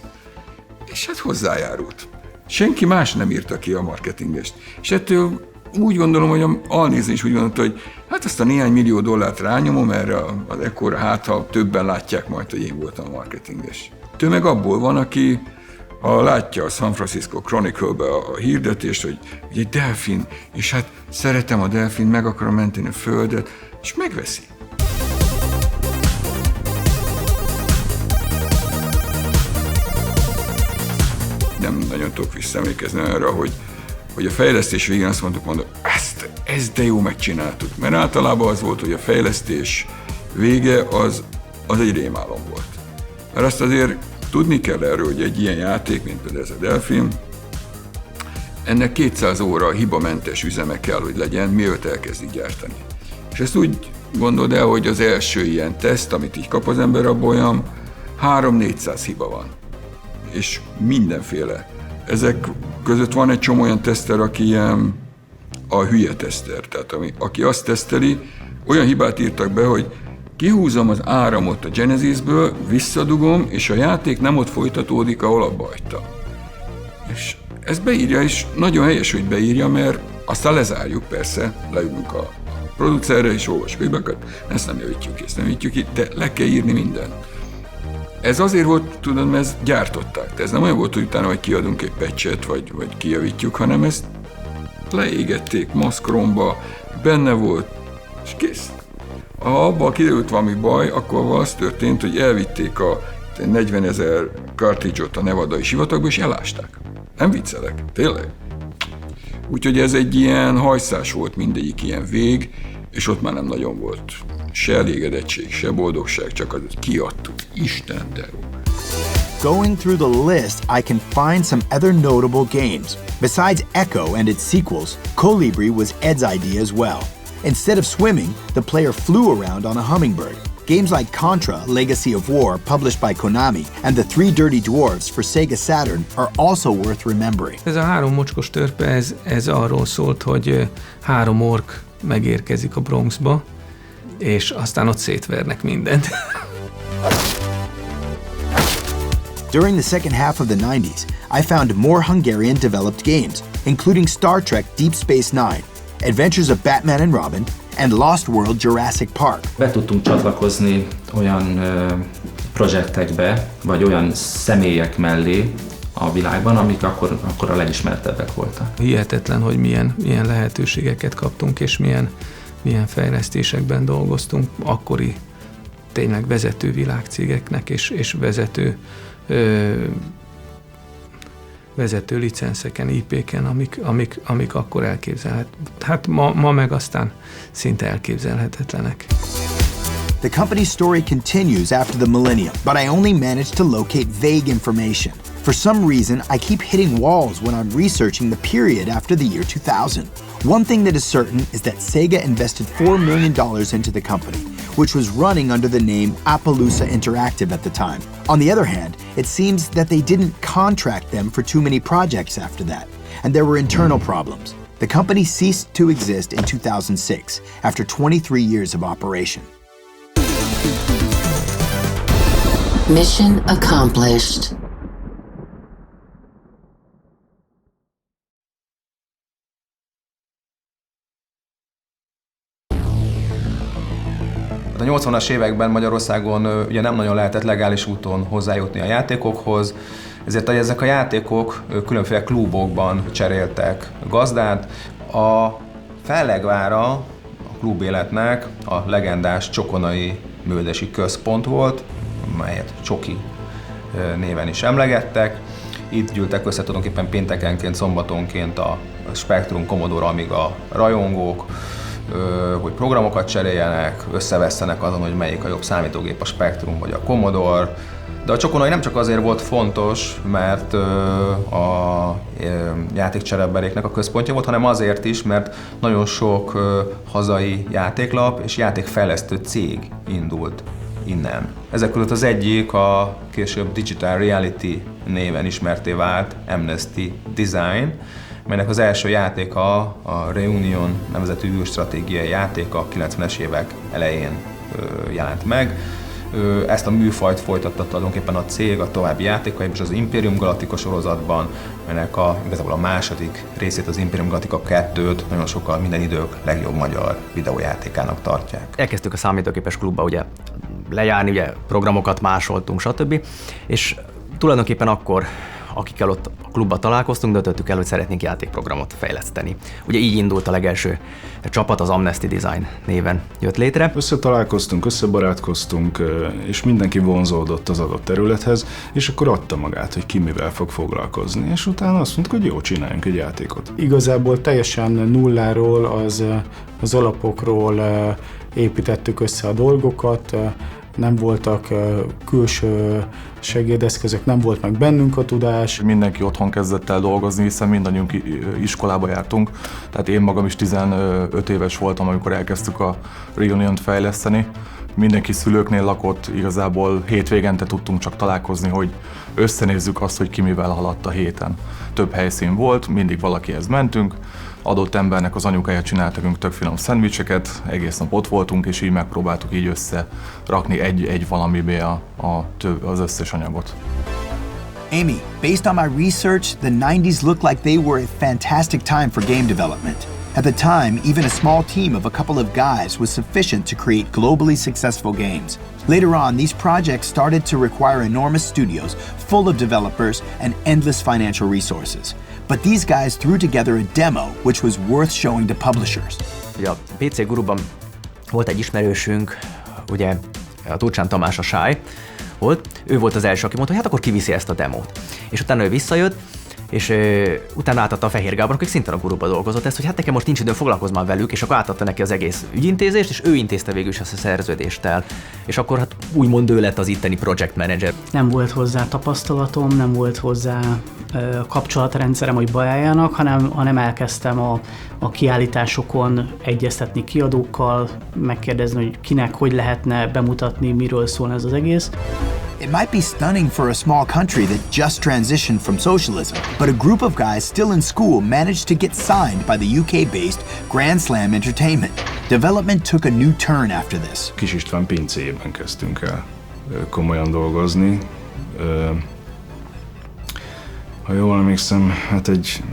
És hát hozzájárult. Senki más nem írta ki a marketingest. És ettől úgy gondolom, hogy Al Nielsen is úgy gondolta, hogy hát azt a néhány millió dollárt rányomom erre az ekkora, hát ha többen látják majd, hogy én voltam a marketinges. Ő meg abból van, aki ha látja a San Francisco Chronicle-be a hirdetést, hogy egy delfin, és hát szeretem a delfin, meg akarom menteni a földet, és megveszi. Nem nagyon tudok visszaemlékezni arra, hogy a fejlesztés végén azt mondtuk, ezt de jó megcsináltuk. Mert általában az volt, hogy a fejlesztés vége az egy rémálom volt. Mert azt azért tudni kell erről, hogy egy ilyen játék, mint például ez a Delfin, ennek 200 óra hibamentes üzeme kell, hogy legyen, mielőtt elkezdi gyártani. És ezt úgy gondold el, hogy az első ilyen teszt, amit így kap az ember, abból olyan 300-400 hiba van. És mindenféle. Ezek között van egy csomó olyan teszter, aki ilyen a hülye teszter. Tehát aki azt teszteli, olyan hibát írtak be, hogy kihúzom az áramot a Genesisből, visszadugom, és a játék nem ott folytatódik, ahol abba hagyta. És ezt beírja, és nagyon helyes, hogy beírja, mert aztán lezárjuk persze, leülünk a producerre, és olvasjuk hibákat, ezt nem javítjuk itt, de le kell írni mindent. Ez azért volt, tudod, mert ezt gyártották. De ez nem olyan volt, hogy utána vagy kiadunk egy patchet, vagy kijavítjuk, hanem ezt leégették maszkromba, benne volt, és kész. Ha abban kiderült valami baj, akkor az történt, hogy elvitték a 40 000 cartridge-ot a nevadai sivatagba, és elásták. Nem viccelek, tényleg. Úgyhogy ez egy ilyen hajszás volt, mindegyik ilyen vég, és ott már nem nagyon volt se elégedettség, se boldogság, csak az, hogy kiadtuk. Isten, de jó. Going through the list, I can find some other notable games. Besides Echo and its sequels, Colibri was Ed's idea as well. Instead of swimming, the player flew around on a hummingbird. Games like Contra, Legacy of War, published by Konami, and The Three Dirty Dwarfs for Sega Saturn are also worth remembering. Ez a 3 mocskos törpe, ez arról szólt, hogy 3 ork megérkezik a Bronxba, és aztán ott szétvernek mindent. During the second half of the 90s, I found more Hungarian-developed games, including Star Trek Deep Space Nine, Adventures of Batman and Robin, and Lost World Jurassic Park. Be tudtunk csatlakozni olyan projektekbe, vagy olyan személyek mellé a világban, amik akkor a legismertebbek voltak. Hihetetlen, hogy milyen lehetőségeket kaptunk, és milyen fejlesztésekben dolgoztunk akkori tényleg vezető világcégeknek, és vezető licenszeken, IP-ken, amik akkor elképzelhetőek. Hát ma meg aztán szinte elképzelhetetlenek. The company's story continues after the millennium, but I only managed to locate vague information. For some reason, I keep hitting walls when I'm researching the period after the year 2000. One thing that is certain is that Sega invested $4 million into the company, which was running under the name Appaloosa Interactive at the time. On the other hand, it seems that they didn't contract them for too many projects after that, and there were internal problems. The company ceased to exist in 2006, after 23 years of operation. Mission accomplished. 80-as években Magyarországon ugye nem nagyon lehetett legális úton hozzájutni a játékokhoz, ezért ezek a játékok különféle klubokban cseréltek gazdát. A fellegvára a klubéletnek a legendás Csokonai Művelődési Központ volt, melyet Csoki néven is emlegettek. Itt gyűltek össze tulajdonképpen péntekenként, szombatonként a Spectrum, Commodore, Amiga rajongók, hogy programokat cseréljenek, összevesztenek azon, hogy melyik a jobb számítógép, a Spectrum vagy a Commodore. De a Csokonai nem csak azért volt fontos, mert a játékcsereberéknek a központja volt, hanem azért is, mert nagyon sok hazai játéklap és játékfejlesztő cég indult innen. Ezek között az egyik a később Digital Reality néven ismerté vált Amnesty Design, melynek az első játéka a Reunion nevezetű űrstratégiai játéka 90-es évek elején jelent meg. Ezt a műfajt folytatta tulajdonképpen a cég a további játékaiban és az Imperium Galactica sorozatban, melynek igazából a második részét, az Imperium Galactica 2-t nagyon sokan minden idők legjobb magyar videójátékának tartják. Elkezdtük a számítógépes klubba ugye lejárni, ugye programokat másoltunk, stb. És tulajdonképpen akkor, akikkel ott a klubban találkoztunk, döntöttük el, hogy szeretnénk játékprogramot fejleszteni. Ugye így indult a legelső csapat, az Amnesty Design néven jött létre. Összetalálkoztunk, összebarátkoztunk, és mindenki vonzódott az adott területhez, és akkor adta magát, hogy ki mivel fog foglalkozni, és utána azt mondtuk, hogy jó, csináljunk egy játékot. Igazából teljesen nulláról, az alapokról építettük össze a dolgokat, nem voltak külső segédeszközök, nem volt meg bennünk a tudás. Mindenki otthon kezdett el dolgozni, hiszen mindannyiunk iskolába jártunk. Tehát én magam is 15 éves voltam, amikor elkezdtük a Reunion-t fejleszteni. Mindenki szülőknél lakott, igazából hétvégente tudtunk csak találkozni, hogy összenézzük azt, hogy ki mivel haladt a héten. Több helyszín volt, mindig valakihez mentünk, adott embernek az anyukája csinált nekünk tök finom szendvicseket, egész nap ott voltunk, és így megpróbáltuk így összerakni egy valamibé az összes anyagot. Amy, based on my research, the 90s looked like they were a fantastic time for game development. At the time, even a small team of a couple of guys was sufficient to create globally successful games. Later on, these projects started to require enormous studios, full of developers and endless financial resources. But these guys threw together a demo which was worth showing to publishers. Ugye a PC Guruban volt egy ismerősünk, ugye a Turcsán Tamás, a Sáj volt, ő volt az első, aki mondta, hogy hát akkor kiviszi ezt a demót. És utána ő visszajött, és utána átadta a Fehér Gábornak, aki szintén a Guruba dolgozott ezt, hogy hát nekem most nincs időm, foglalkozz már velük, és akkor átadta neki az egész ügyintézést, és ő intézte végül is ezt a szerződést el. És akkor hát úgymond ő lett az itteni project manager. Nem volt hozzá tapasztalatom, nem volt hozzá kapcsolatrendszerem, hogy beálljanak, hanem elkezdtem a kiállításokon egyeztetni kiadókkal, megkérdezni, hogy kinek hogy lehetne bemutatni, miről szól ez az egész. It might be stunning for a small country that just transitioned from socialism, but a group of guys still in school managed to get signed by the UK-based Grand Slam Entertainment. Development took a new turn after this. Kis István pincéjében kezdtünk el komolyan dolgozni. Ha jól emlékszem, hát egy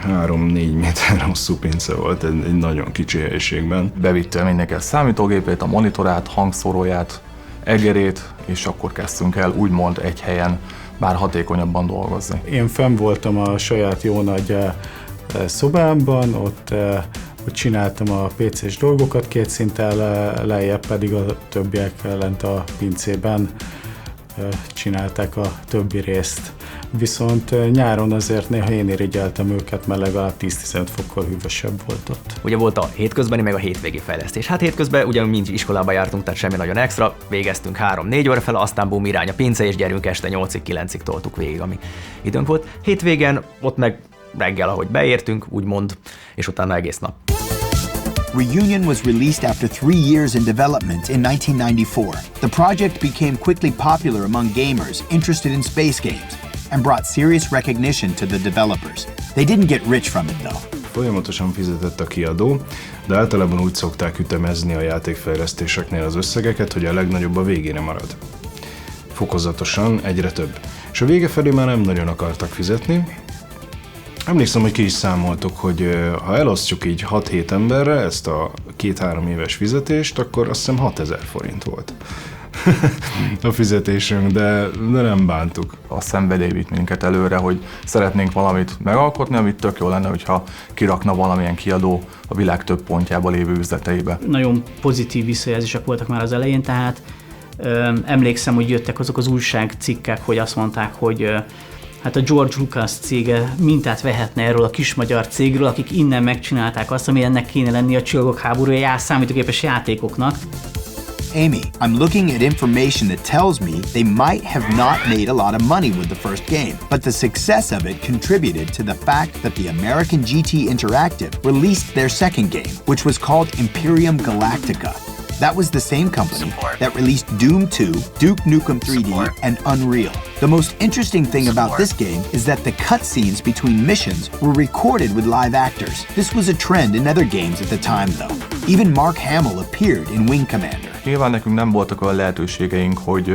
3-4 méter hosszú pince volt, egy nagyon kicsi helyiségben. Bevitte mindenki a számítógépét, a monitorát, hangszóróját, egerét, és akkor kezdtünk el úgymond egy helyen már hatékonyabban dolgozni. Én fenn voltam a saját jó nagy szobámban, ott csináltam a PC-s dolgokat, 2 szinttel lejjebb pedig a többiek lent a pincében csinálták a többi részt. Viszont nyáron azért néha én irigyeltem őket, mert legalább 10-15 fokkal hűvösebb volt ott. Ugye volt a hétközbeni, meg a hétvégi fejlesztés. Hát hétközben ugye mind iskolába jártunk, tehát semmi nagyon extra, végeztünk 3-4 óra fel, aztán bum, irány a pince, és gyerünk este 8-9-ig toltuk végig, ami időnk volt. Hétvégen ott meg reggel, ahogy beértünk, úgymond, és utána egész nap. Reunion was released after 3 years in development in 1994. The project became quickly popular among gamers interested in space games and brought serious recognition to the developers. They didn't get rich from it though. Folyamatosan fizetett a kiadó, de általában úgy szokták ütemezni a játékfejlesztéseknél az összegeket, hogy a legnagyobb a végére marad. Fokozatosan egyre több. És a vége felé már nem nagyon akartak fizetni, Emlékszem, hogy ki is számoltuk, hogy ha elosztjuk így 6-7 emberre ezt a 2-3 éves fizetést, akkor azt hiszem 6000 forint volt a fizetésünk, de nem bántuk. A szenvedély vitt minket előre, hogy szeretnénk valamit megalkotni, amit tök jó lenne, hogyha kirakna valamilyen kiadó a világ több pontjába lévő üzleteibe. Nagyon pozitív visszajelzések voltak már az elején, tehát emlékszem, hogy jöttek azok az újságcikkek, hogy azt mondták, hogy hát a George Lucas cége mintát vehetne erről a kis magyar cégről, akik innen megcsinálták azt, ami ennek kéne lenni a Csillagok háborúja számítógépes játékoknak. Amy, I'm looking at information that tells me they might have not made a lot of money with the first game, but the success of it contributed to the fact that the American GT Interactive released their second game, which was called Imperium Galactica. That was the same company that released Doom 2, Duke Nukem 3D, and Unreal. The most interesting thing about this game is that the cutscenes between missions were recorded with live actors. This was a trend in other games at the time, though. Even Mark Hamill appeared in Wing Commander. Nyilván nekünk nem voltak olyan lehetőségeink, hogy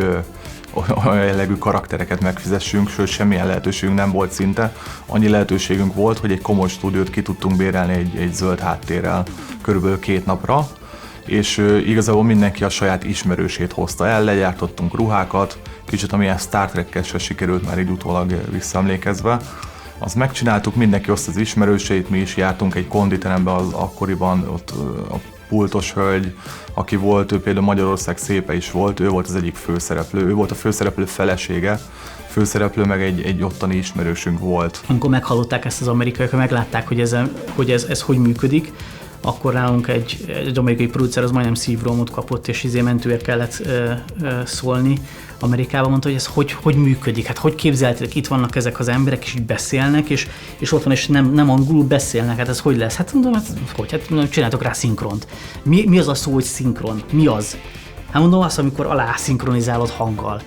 olyan jellegű karaktereket megfizessünk, sőt semmilyen lehetőségünk nem volt szinte. Annyi lehetőségünk volt, hogy egy komoly stúdiót ki tudtunk bérelni egy zöld háttérrel körülbelül 2 napra, és igazából mindenki a saját ismerősét hozta el, legyártottunk ruhákat, kicsit amilyen Star Trek-kes se sikerült már így utólag visszaemlékezve. Azt megcsináltuk, mindenki hozta az ismerőseit, mi is jártunk egy konditerembe az akkoriban, ott a pultos hölgy, aki volt, ő például Magyarország szépe is volt, ő volt az egyik főszereplő, ő volt a főszereplő felesége, főszereplő meg egy ottani ismerősünk volt. Amikor meghallották ezt az amerikaiak, meglátták, hogy ez hogy működik, akkor nálunk egy amerikai producer az majdnem szívrohamot kapott, és mentőért kellett szólni. Amerikában mondta, hogy ez hogy működik, hát hogy képzeltétek, itt vannak ezek az emberek, és így beszélnek, és ott van, és nem angolul beszélnek, hát ez hogy lesz? Hát mondom, csináltok rá szinkront. Mi az a szó, hogy szinkron? Mi az? Hát mondom, azt, amikor alá szinkronizálod hanggal.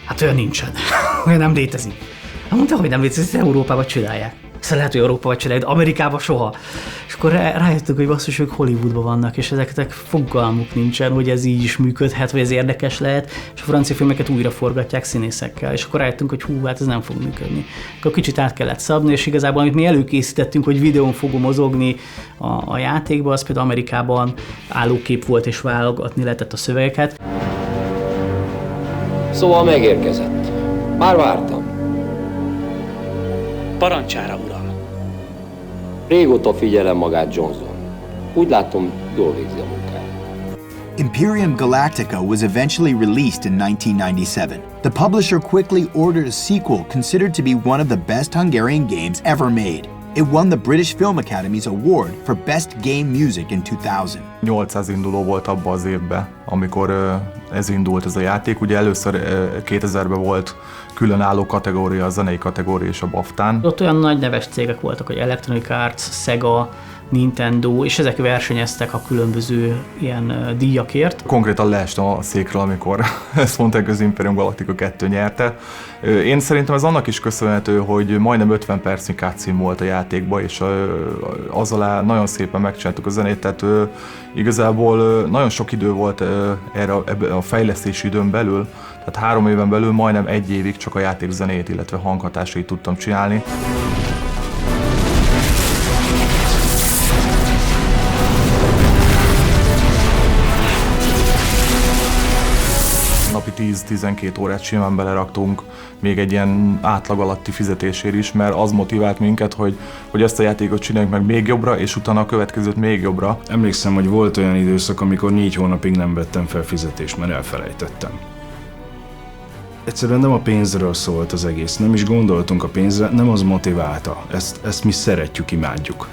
Hát olyan nincsen, olyan nem létezik. Hát mondta, hogy nem létezik, ezt Európában csinálják. Szóval lehet, hogy Európában csinálják, de Amerikában soha. És akkor rájöttünk, hogy basszus, ők Hollywoodban vannak, és ezeknek fogalmuk nincsen, hogy ez így is működhet, vagy ez érdekes lehet, és a francia filmeket újra forgatják színészekkel, és akkor rájöttünk, hogy hú, hát ez nem fog működni. Akkor kicsit át kellett szabni, és igazából amit mi előkészítettünk, hogy videón fogom mozogni a játékba, az például Amerikában állókép volt, és válogatni lehetett a szövegeket. Szóval megérkezett. Már vártam. Parancsára, uram. Régóta figyelem magát Johnson. Úgy látom, jól végzi a munkát. Imperium Galactica was eventually released in 1997. The publisher quickly ordered a sequel considered to be one of the best Hungarian games ever made. It won the British Film Academy's award for Best Game Music in 2000. 800 induló volt abban az évben, amikor ez indult ez a játék. Ugye először 2000-ben volt különálló kategória, a zenei kategória és a BAFTA-n. Ott olyan nagy neves cégek voltak, hogy Electronic Arts, Sega, Nintendo, és ezek versenyeztek a különböző ilyen díjakért. Konkrétan leestem a székről, amikor ezt mondták, az Imperium Galactica 2 nyerte. Én szerintem ez annak is köszönhető, hogy majdnem 50 percnyi cutscene volt a játékban, és az alá nagyon szépen megcsináltuk a zenét, tehát igazából nagyon sok idő volt erre a fejlesztési időn belül, tehát 3 éven belül majdnem 1 évig csak a játék zenét, illetve hanghatásait tudtam csinálni. Napi 10-12 órát simán beleraktunk, még egy ilyen átlag alatti fizetésért is, mert az motivált minket, hogy ezt a játékot csináljuk meg még jobbra, és utána a következőt még jobbra. Emlékszem, hogy volt olyan időszak, amikor 4 hónapig nem vettem fel fizetést, mert elfelejtettem. Egyszerűen nem a pénzről szólt az egész, nem is gondoltunk a pénzre, nem az motiválta. Ezt mi szeretjük, imádjuk.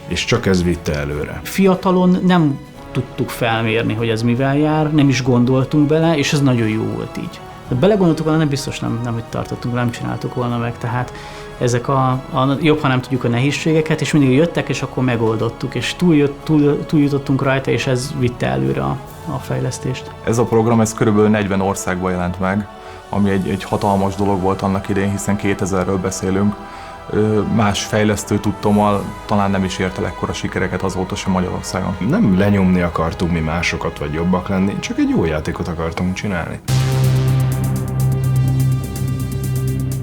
És csak ez vitte előre. Fiatalon nem tudtuk felmérni, hogy ez mivel jár, nem is gondoltunk bele, és ez nagyon jó volt így. De belegondoltuk volna, nem biztos nem hogy tartottunk, nem csináltuk volna meg, tehát ezek jobb, ha nem tudjuk a nehézségeket, és mindig jöttek, és akkor megoldottuk, és túljutottunk rajta, és ez vitte előre a fejlesztést. Ez a program, ez körülbelül 40 országban jelent meg, ami egy hatalmas dolog volt annak idején, hiszen 2000-ről beszélünk. Más fejlesztő tudtommal talán nem is ért el ekkora sikereket azóta sem Magyarországon. Nem lenyomni akartunk mi másokat, vagy jobbak lenni, csak egy jó játékot akartunk csinálni.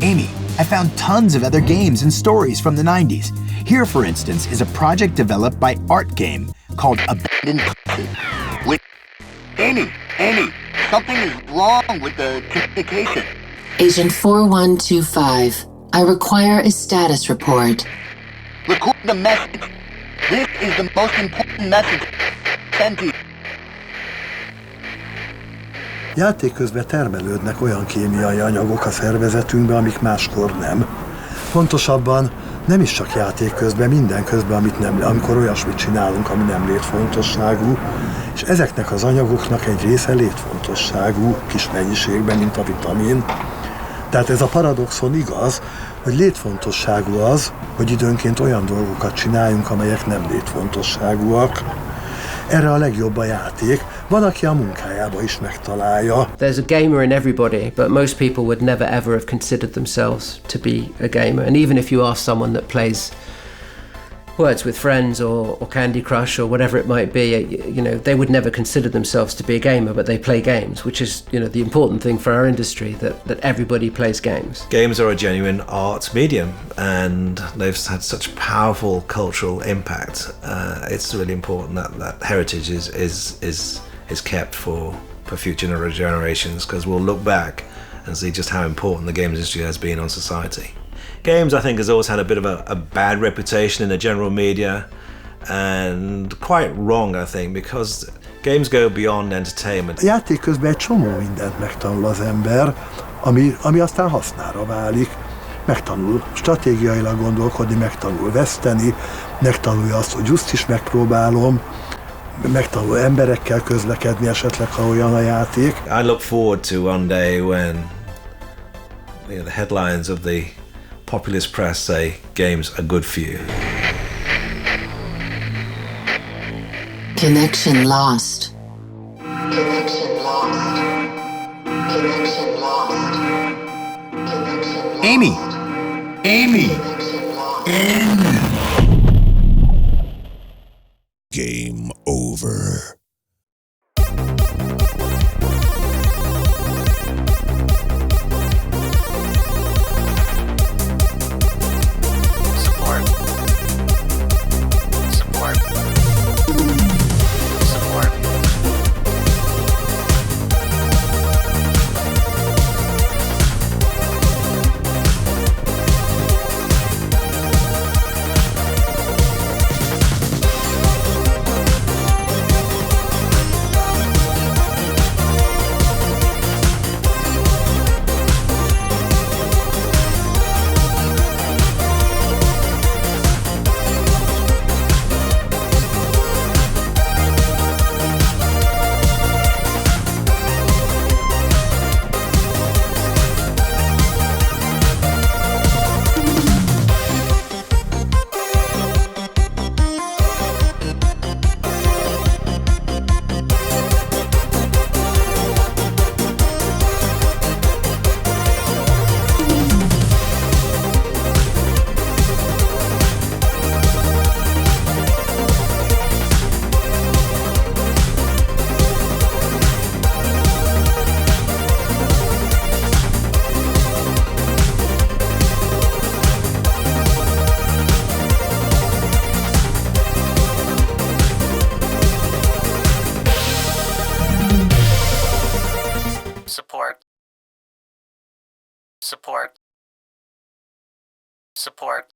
Amy, I found tons of other games and stories from the 90s. Here, for instance, is a project developed by Art Game called Abandoned Country. Amy, something is wrong with the communication. Agent 4125, I require a status report. Record the message. This is the most important message. Send you. Játék közben termelődnek olyan kémiai anyagok a szervezetünkbe, amik máskor nem. Pontosabban nem is csak játék közben, minden közben, amikor olyasmit csinálunk, ami nem létfontosságú, és ezeknek az anyagoknak egy része létfontosságú kis mennyiségben, mint a vitamin. Tehát ez a paradoxon igaz, hogy létfontosságú az, hogy időnként olyan dolgokat csináljunk, amelyek nem létfontosságúak. Erre a legjobb a játék. Van, aki a munkájába is megtalálja. There's a gamer in everybody, but most people would never ever have considered themselves to be a gamer. And even if you ask someone that plays Words with Friends or Candy Crush or whatever it might be, you know, they would never consider themselves to be a gamer, but they play games, which is, you know, the important thing for our industry, that everybody plays games. Games are a genuine art medium, and they've had such powerful cultural impact. It's really important that heritage is kept for future generations, because we'll look back and see just how important the games industry has been on society. Games, I think, has always had a bit of a bad reputation in the general media, and quite wrong, I think, because games go beyond entertainment. A játék közben egy csomó mindent megtanul az ember, ami aztán hasznára válik. Megtanul stratégiailag gondolkodni, megtanul veszteni, megtanulja azt, hogy just is megpróbálom, megtanul emberekkel közlekedni esetleg, ha olyan a játék. I look forward to one day when the headlines of the populist press say games are good for you. Connection lost. Amy! Game over. Support.